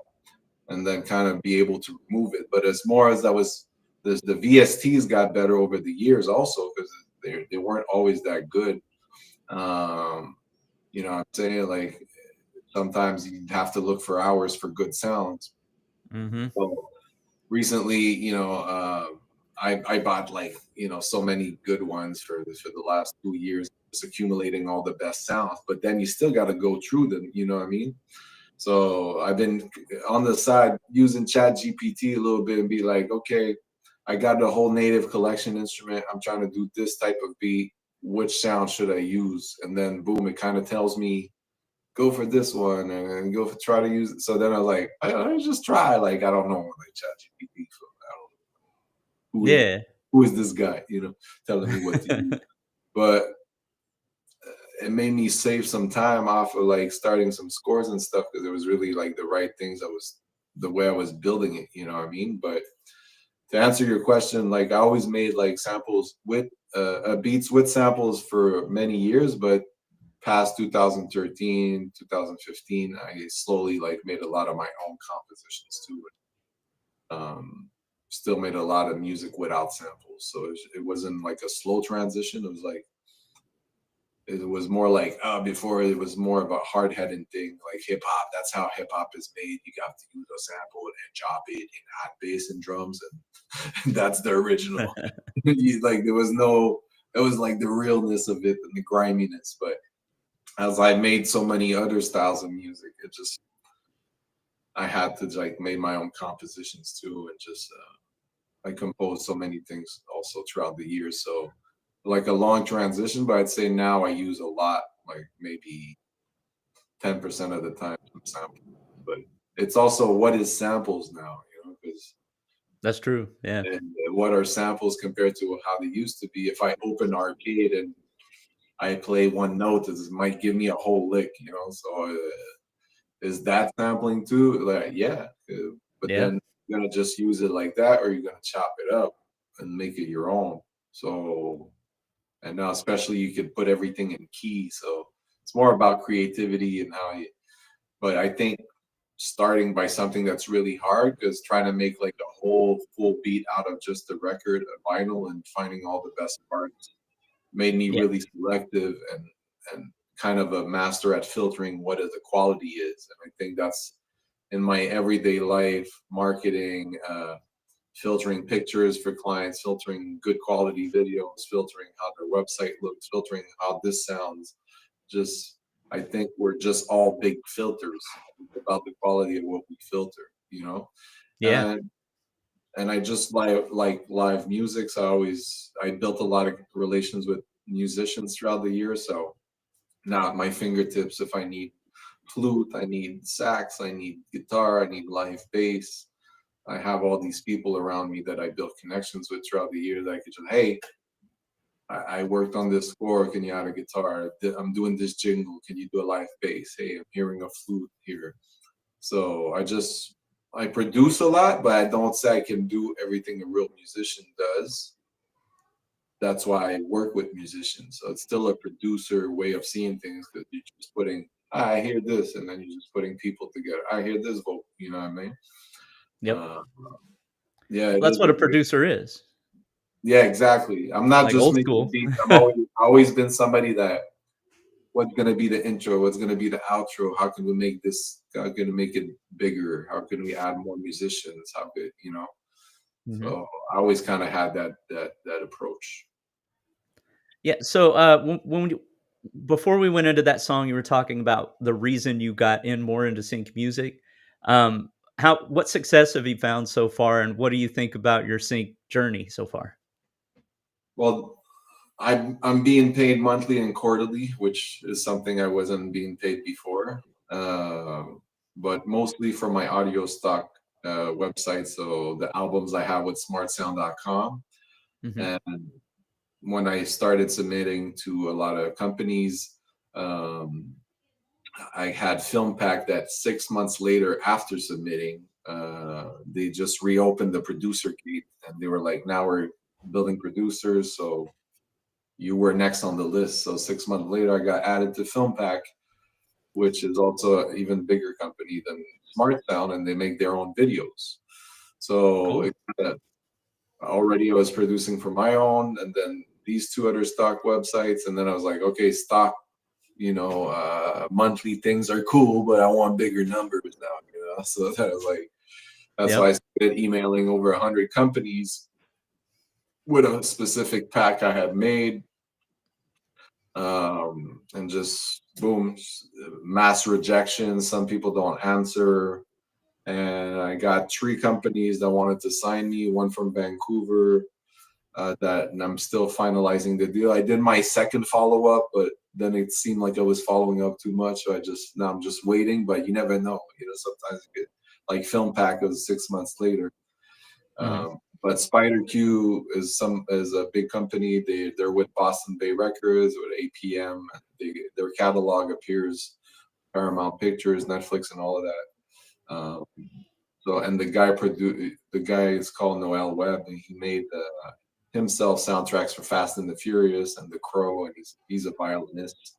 and then kind of be able to remove it. But as more as that was, the VSTs got better over the years also because they weren't always that good. Um, you know what I'm saying? Like sometimes you have to look for hours for good sounds. Hmm. So recently, I bought like, so many good ones for the last 2 years, just accumulating all the best sounds. But then you still got to go through them. You know what I mean? So I've been on the side using Chat GPT a little bit and be like, okay, I got the whole native collection instrument. I'm trying to do this type of beat. Which sound should I use? And then boom, it kind of tells me go for this one and go for try to use it. So then I was like, I just try. Like I don't know, like Chat GPT. So I don't know Yeah. who is this guy, telling me what to use. But it made me save some time off of like starting some scores and stuff because it was really like the right things. I was the way I was building it, you know what I mean? But to answer your question, like I always made like samples with beats with samples for many years, but past 2013, 2015, I slowly like made a lot of my own compositions too. Still made a lot of music without samples, so it wasn't like a slow transition. It was like it was more like before it was more of a hard-headed thing, like hip hop. That's how hip hop is made. You got to use a sample and chop it and add bass and drums, and that's the original. Like there was no, it was like the realness of it and the griminess. But as I made so many other styles of music, it just I had to like make my own compositions too, and just I composed so many things also throughout the years. So like a long transition, but I'd say now I use a lot, like maybe 10% of the time samples. But it's also what is samples now, because That's true. Yeah. and what are samples compared to how they used to be. If I open arcade and I play one note, it might give me a whole lick, So is that sampling too? Like, yeah. But Yeah. then you're gonna just use it like that, or you're gonna chop it up and make it your own. So, and now especially you could put everything in key. So it's more about creativity and how you. But I think starting by something that's really hard, because trying to make like a whole full beat out of just the record, a vinyl, and finding all the best parts made me Yeah. really selective and kind of a master at filtering what the quality is. And I think that's in my everyday life, marketing, filtering pictures for clients, filtering good quality videos, filtering how their website looks, filtering how this sounds. Just I think we're just all big filters about the quality of what we filter. Yeah. And I just like live music. So I built a lot of relations with musicians throughout the year. So now at my fingertips, if I need flute, I need sax, I need guitar, I need live bass. I have all these people around me that I built connections with throughout the year that I could just, hey, I worked on this score. Can you add a guitar? I'm doing this jingle. Can you do a live bass? Hey, I'm hearing a flute here. So I produce a lot, but I don't say I can do everything a real musician does. That's why I work with musicians. So it's still a producer way of seeing things, because you're just putting, I hear this, and then you're just putting people together. I hear this vocal, you know what I mean? Yep. Uh, yeah, it That's is what a a great. producer is. Yeah, exactly. I'm not Like just old making school. beats. I've always been somebody that what's gonna be the intro, what's gonna be the outro, how can we make this, how can we make it bigger, how can we add more musicians, how could. Mhm. So I always kind of had that approach. Yeah, so, when you before we went into that song, you were talking about the reason you got in more into sync music. What success have you found so far, and what do you think about your sync journey so far? Well, I'm being paid monthly and quarterly, which is something I wasn't being paid before. But mostly for my audio stock website. So the albums I have with smartsound.com. Mhm. And when I started submitting to a lot of companies, um, I had Film Pack that 6 months later after submitting, they just reopened the producer gate and they were like, now we're building producers. So you were next on the list. So 6 months later, I got added to Film Pack, which is also an even bigger company than Smart Sound, and they make their own videos. So Cool. already I was producing for my own, and then these two other stock websites, and then I was like, okay, stock, monthly things are cool, but I want bigger numbers now. So that was like, that's why I Yep. started emailing over 100 companies with a specific pack I had made, and just boom, mass rejection. Some people don't answer, and I got 3 companies that wanted to sign me. One from Vancouver, and I'm still finalizing the deal. I did my second follow up, but then it seemed like I was following up too much, so now I'm just waiting. But you never know, sometimes you get like Film Pack was 6 months later. Mhm. But Spider Q is a big company. They're with Boston Bay Records, with APM. Their catalog appears Paramount Pictures, Netflix, and all of that. And the guy is called Noel Webb, and he made himself soundtracks for Fast and the Furious and The Crow, and he's a violinist.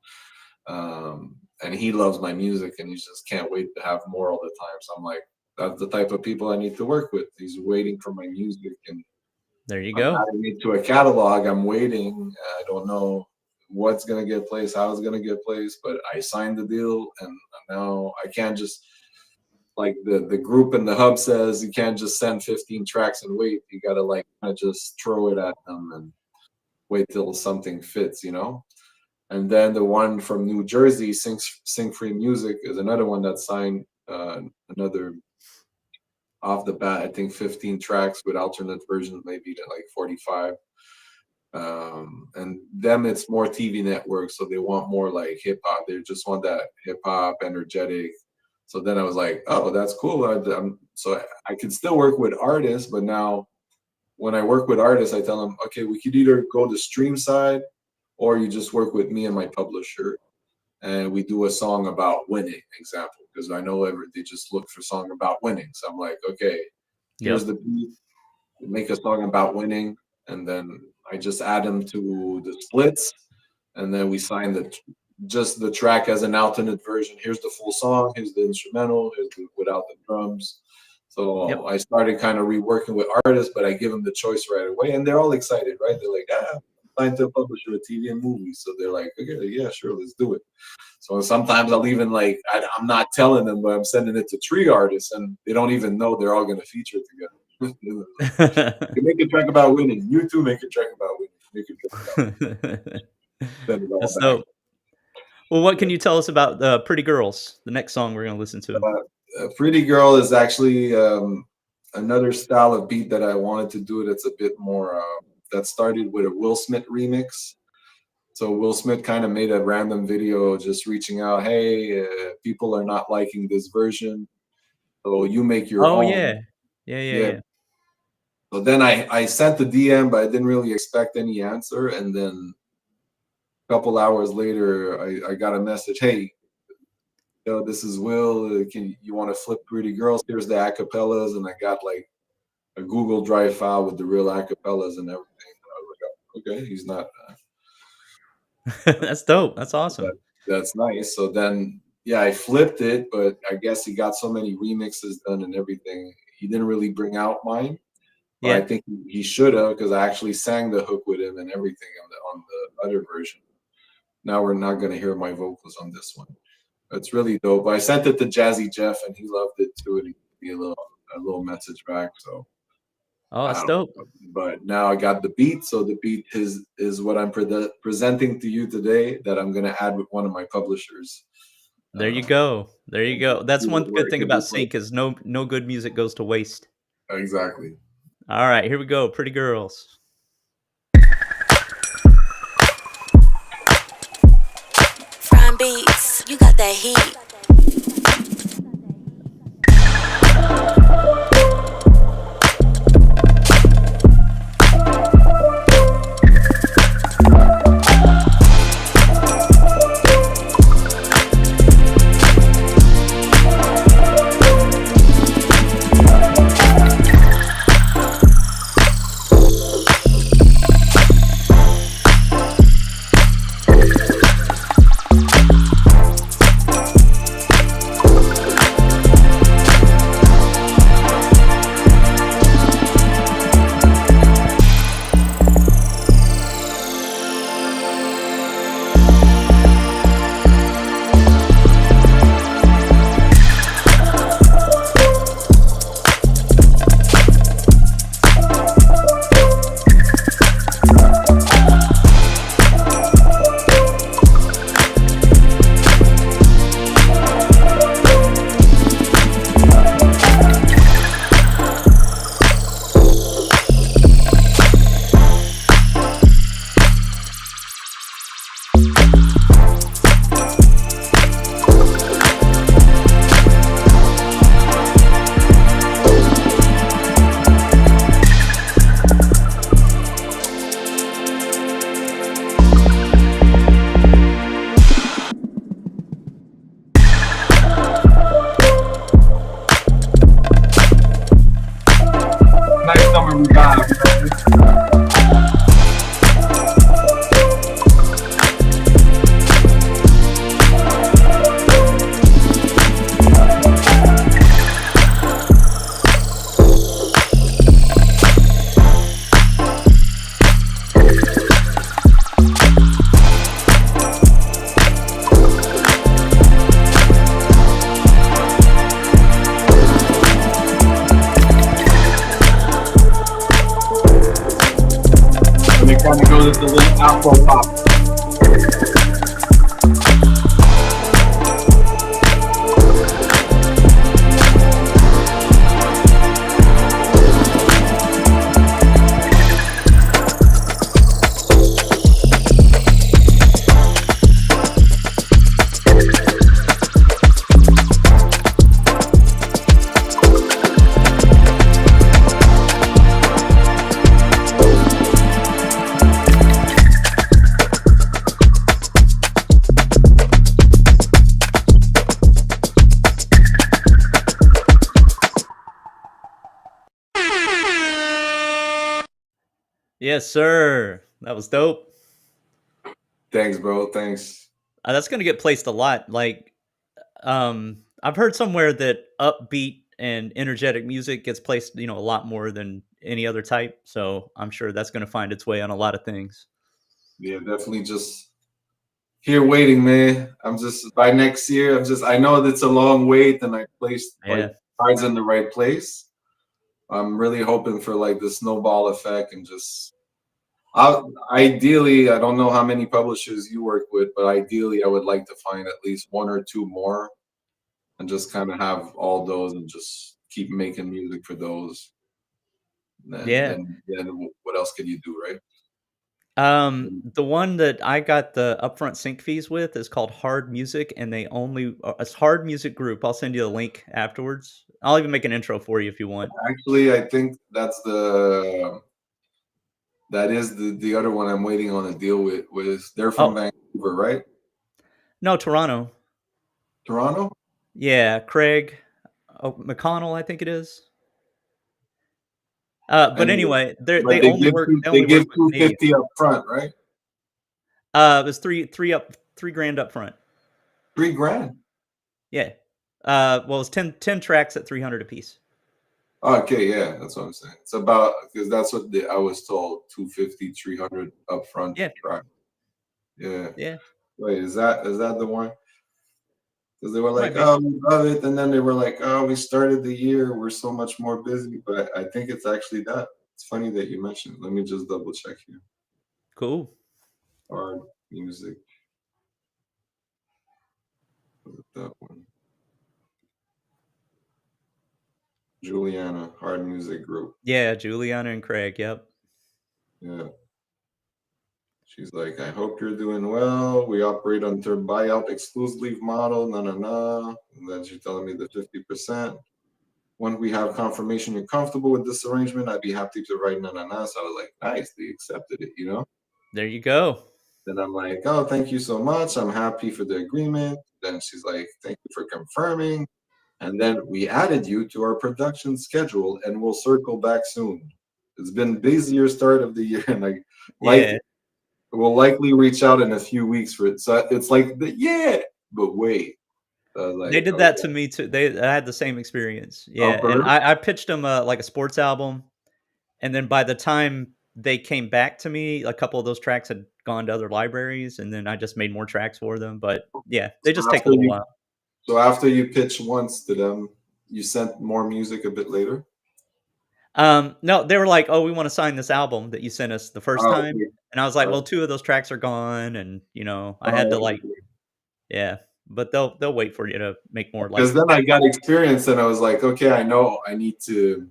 And he loves my music, and he just can't wait to have more all the time. So I'm like, that's the type of people I need to work with. He's waiting for my music, and There you I'm go. adding it to a catalog. I'm waiting. I don't know what's gonna get placed, how it's gonna get placed, but I signed the deal, and now I can't just, like the group in the hub says, you can't just send 15 tracks and wait. You gotta like kind of just throw it at them and wait till something fits, And then the one from New Jersey, Sing Free Music, is another one that signed another off the bat, I think 15 tracks with alternate versions, maybe to like 45. And them, it's more TV network, so they want more like hip hop. They just want that hip hop, energetic. So then I was like, oh, that's cool. So I could still work with artists, but now when I work with artists, I tell them, okay, we could either go the stream side, or you just work with me and my publisher, and we do a song about winning, example, because I know they just look for a song about winning. So I'm like, okay, here's Yep. the beat, make a song about winning, and then I just add them to the splits, and then we sign just the track as an alternate version. Here's the full song, here's the instrumental, without the drums. So Yep. I started kind of reworking with artists, but I give them the choice right away, and they're all excited, right? They're like, signed to a publisher with TV and movies, so they're like, okay, yeah, sure, let's do it. So sometimes I'll even like, I'm not telling them, but I'm sending it to 3 artists, and they don't even know they're all going to feature together. You make a track about winning. You too make a track about winning. Make a track about winning. Send it all That's back. dope. Well, what can you tell us about Pretty Girls, the next song we're going to listen to? Pretty Girl is actually another style of beat that I wanted to do. That's a bit more, that started with a Will Smith remix. So Will Smith kind of made a random video just reaching out, hey, people are not liking this version, so you make your Oh, own. yeah. Yeah. Yeah. So then I sent the DM, but I didn't really expect any answer. And then a couple hours later, I got a message, hey, this is Will. You want to flip Pretty Girls? Here's the acapellas. And I got like a Google Drive file with the real acapellas and everything. And I was like, okay, he's not. That's dope. That's awesome. That's nice. So then, yeah, I flipped it, but I guess he got so many remixes done and everything. He didn't really bring out mine. But I Yeah. think he should have, because I actually sang the hook with him and everything on the other version. Now we're not going to hear my vocals on this one. It's really dope. I sent it to Jazzy Jeff, and he loved it too, and he gave a little message back. So Oh, I that's don't dope. know. But now I got the beat, so the beat is what I'm presenting to you today. That I'm going to add with one of my publishers. There you go. There you go. That's one good thing about Work. sync is no good music goes to waste. Exactly. All right, here we go. Pretty Girls. Frime Beats, you got that heat. And it kind of goes into the little Afro pop. Yes, sir. That was dope. Thanks, bro. Thanks. That's gonna get placed a lot. Like, I've heard somewhere that upbeat and energetic music gets placed, a lot more than any other type. So I'm sure that's gonna find its way on a lot of things. Yeah, definitely just here waiting, man. I'm just by next year. I know it's a long wait, and I placed like Yeah, cards in the right place. I'm really hoping for like the snowball effect and just ideally, I don't know how many publishers you work with, but ideally I would like to find at least one or two more and just kind of have all those and just keep making music for those. yeah. Then what else can you do, right? The one that I got the upfront sync fees with is called Hard Music, and they only it's Hard Music Group. I'll send you the link afterwards. I'll even make an intro for you if you want. Actually, I think that is the other one I'm waiting on a deal with. They're from Oh, Vancouver, right? no, Toronto. Toronto? Yeah, Craig McConnell, I think it is. But And anyway, but they only work they give with me. 250 up front, right? It was 3 grand up front. 3 grand. Yeah. Well, it's 10 tracks at 300 apiece. Okay, yeah, that's what I'm saying. It's about because that's what I was told, 250, 300 upfront Yeah, track. Yeah. yeah, Wait, is that the one? Because they were like, might be. oh, we love it, and then they were like, oh, we started the year, we're so much more busy. But I think it's actually that. It's funny that you mentioned. Let me just double check here. Cool. Hard music, that one. Juliana, Hard Music Group. Yeah, Juliana and Craig. Yep. Yeah. She's like, I hope you're doing well. We operate under buyout exclusive leave model, na na na. And then she's telling me the 50%. When we have confirmation you're comfortable with this arrangement, I'd be happy to write na na na. So I was like, nice, they accepted it. There you go. Then I'm like, oh, thank you so much. I'm happy for the agreement. Then she's like, thank you for confirming. And then we added you to our production schedule and we'll circle back soon. It's been busier start of the year, and like Yeah, we'll likely reach out in a few weeks for it. So it's like, yeah, but wait. So I was they like, did that to me too. I had the same experience. oh, Yeah, for and real? I pitched them like a sports album, and then by the time they came back to me, a couple of those tracks had gone to other libraries, and then I just made more tracks for them. But yeah, they So just take a after little you, while. so after you pitch once to them, you sent more music a bit later. No, they were like, "Oh, we want to sign this album that you sent us the first Oh, time," okay. and I was like, Uh, "Well, 2 of those tracks are gone," and I had to oh, like, yeah, but they'll wait for you to make more like because then I got experience and I was like, okay, I know I need to,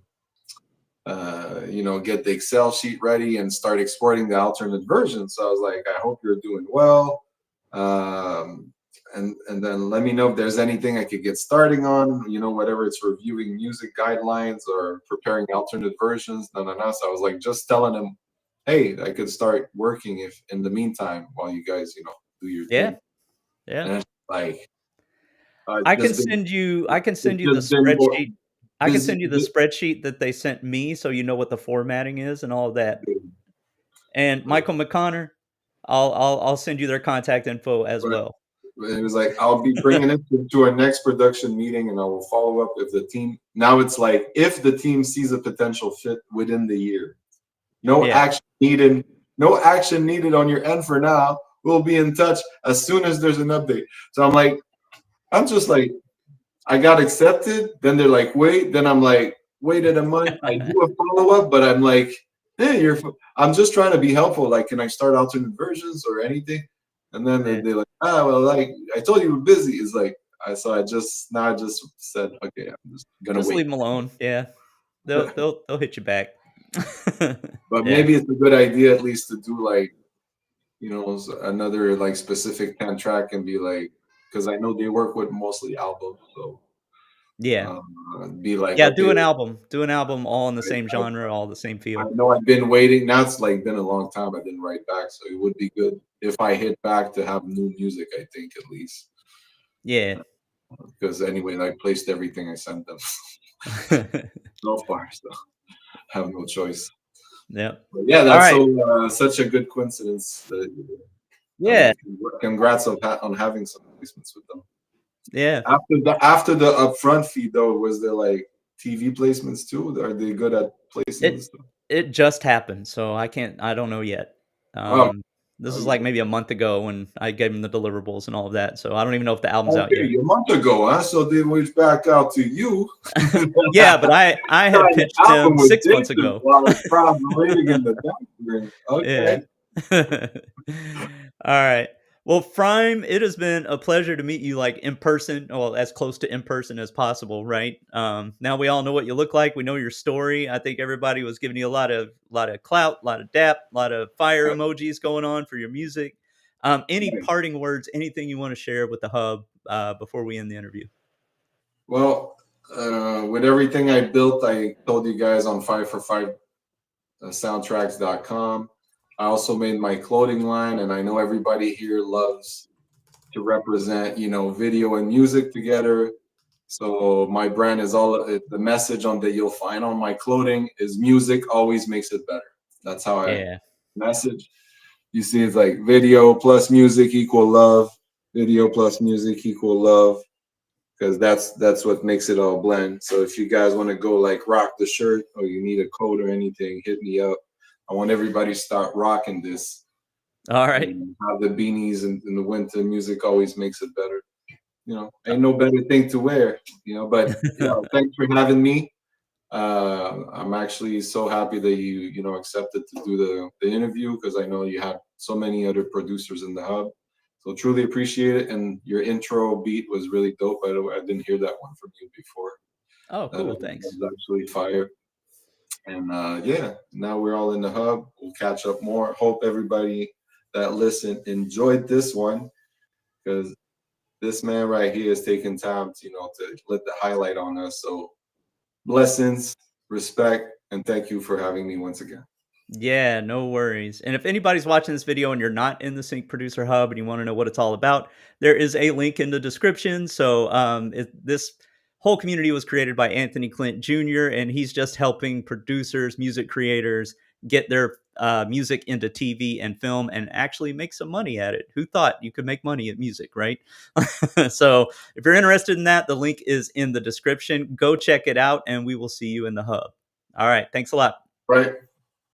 get the Excel sheet ready and start exporting the alternate version. So I was like, I hope you're doing well. And then let me know if there's anything I could get starting on, whatever it's reviewing music guidelines or preparing alternate versions. No, no, no. So I was like, just telling him, hey, I could start working if in the meantime while you guys, do your yeah, thing. yeah. And it's like, I it's can just been, send you I can it's send you the just been more. spreadsheet. I can send you the spreadsheet that they sent me so you know what the formatting is and all of that. And Michael McConnor, I'll send you their contact info as Right. well. It was like, I'll be bringing it to our next production meeting, and I will follow up if the team. Now it's like, if the team sees a potential fit within the year. No Yeah. action needed. No action needed on your end for now. We'll be in touch as soon as there's an update. So I'm just like, I got accepted. Then they're like, wait. Then I'm like, waited a month. I do a follow up, but I'm like, hey, I'm just trying to be helpful. Like, can I start alternate versions or anything? And then Yeah. they're like, well, like I told you, we're busy. It's like, I just said, okay, I'm just gonna Just wait. leave them alone. Yeah. They'll hit you back. But Yeah. maybe it's a good idea at least to do like, another like specific 10 track and be like, because I know they work with mostly albums, so Yeah. be like, Yeah, okay, do an album. Do an album all in the same I, genre, all the same I feel. know I've been waiting. Now it's like been a long time. I didn't write back, so it would be good if I hit back to have new music. I think at least Yeah. because anyway, I placed everything I sent them so far, so I have no choice. Yep. But yeah, All that's right. such a good coincidence. Yeah. Congrats on having some placements with them. Yeah. After the upfront fee though, was there like TV placements too? Are they good at placing It this stuff? it just happened, so I don't know yet. Oh, This is like okay. maybe a month ago when I gave him the deliverables and all of that, so I don't even know if the album's out yet. Okay, a month ago, huh? So they reached back out to you. Yeah, but I had Signed the pitched album him with 6 months Jason ago. while it's probably waiting in the back room. Yeah. Okay. Alright. Well, Frime, it has been a pleasure to meet you, like, in person, well, as close to in person as possible, right? Now we all know what you look like, we know your story. I think everybody was giving you a lot of clout, a lot of dap, a lot of fire emojis going on for your music. Any parting words, anything you wanna share with the hub, before we end the interview? Well, with everything I built, I told you guys on 5for5 soundtracks.com. I also made my clothing line, and I know everybody here loves to represent, video and music together. So my brand is the message on that you'll find on my clothing is music always makes it better. That's how I Yeah. message. You see, it's like video plus music equal love, video plus music equal love, because that's what makes it all blend. So if you guys want to go like rock the shirt or you need a code or anything, hit me up. I want everybody to start rocking this Alright. and have the beanies in the winter. Music always makes it better. Ain't no better thing to wear. But thanks for having me. I'm actually so happy that you accepted to do the interview because I know you had so many other producers in the hub. So truly appreciate it. And your intro beat was really dope. By the way, I didn't hear that one from you before. Oh, That cool, thanks. was actually fire. And now we're all in the hub. We'll catch up more. Hope everybody that listened enjoyed this one because this man right here is taking time to let the highlight on us. So blessings, respect, and thank you for having me once again. Yeah, no worries. And if anybody's watching this video and you're not in the Sync Producer Hub and you want to know what it's all about, there is a link in the description. So this whole community was created by Anthony Clint Jr., and he's just helping producers, music creators get their music into TV and film and actually make some money at it. Who thought you could make money at music, right? So if you're interested in that, the link is in the description. Go check it out, and we will see you in the hub. All right. Thanks a lot. Right.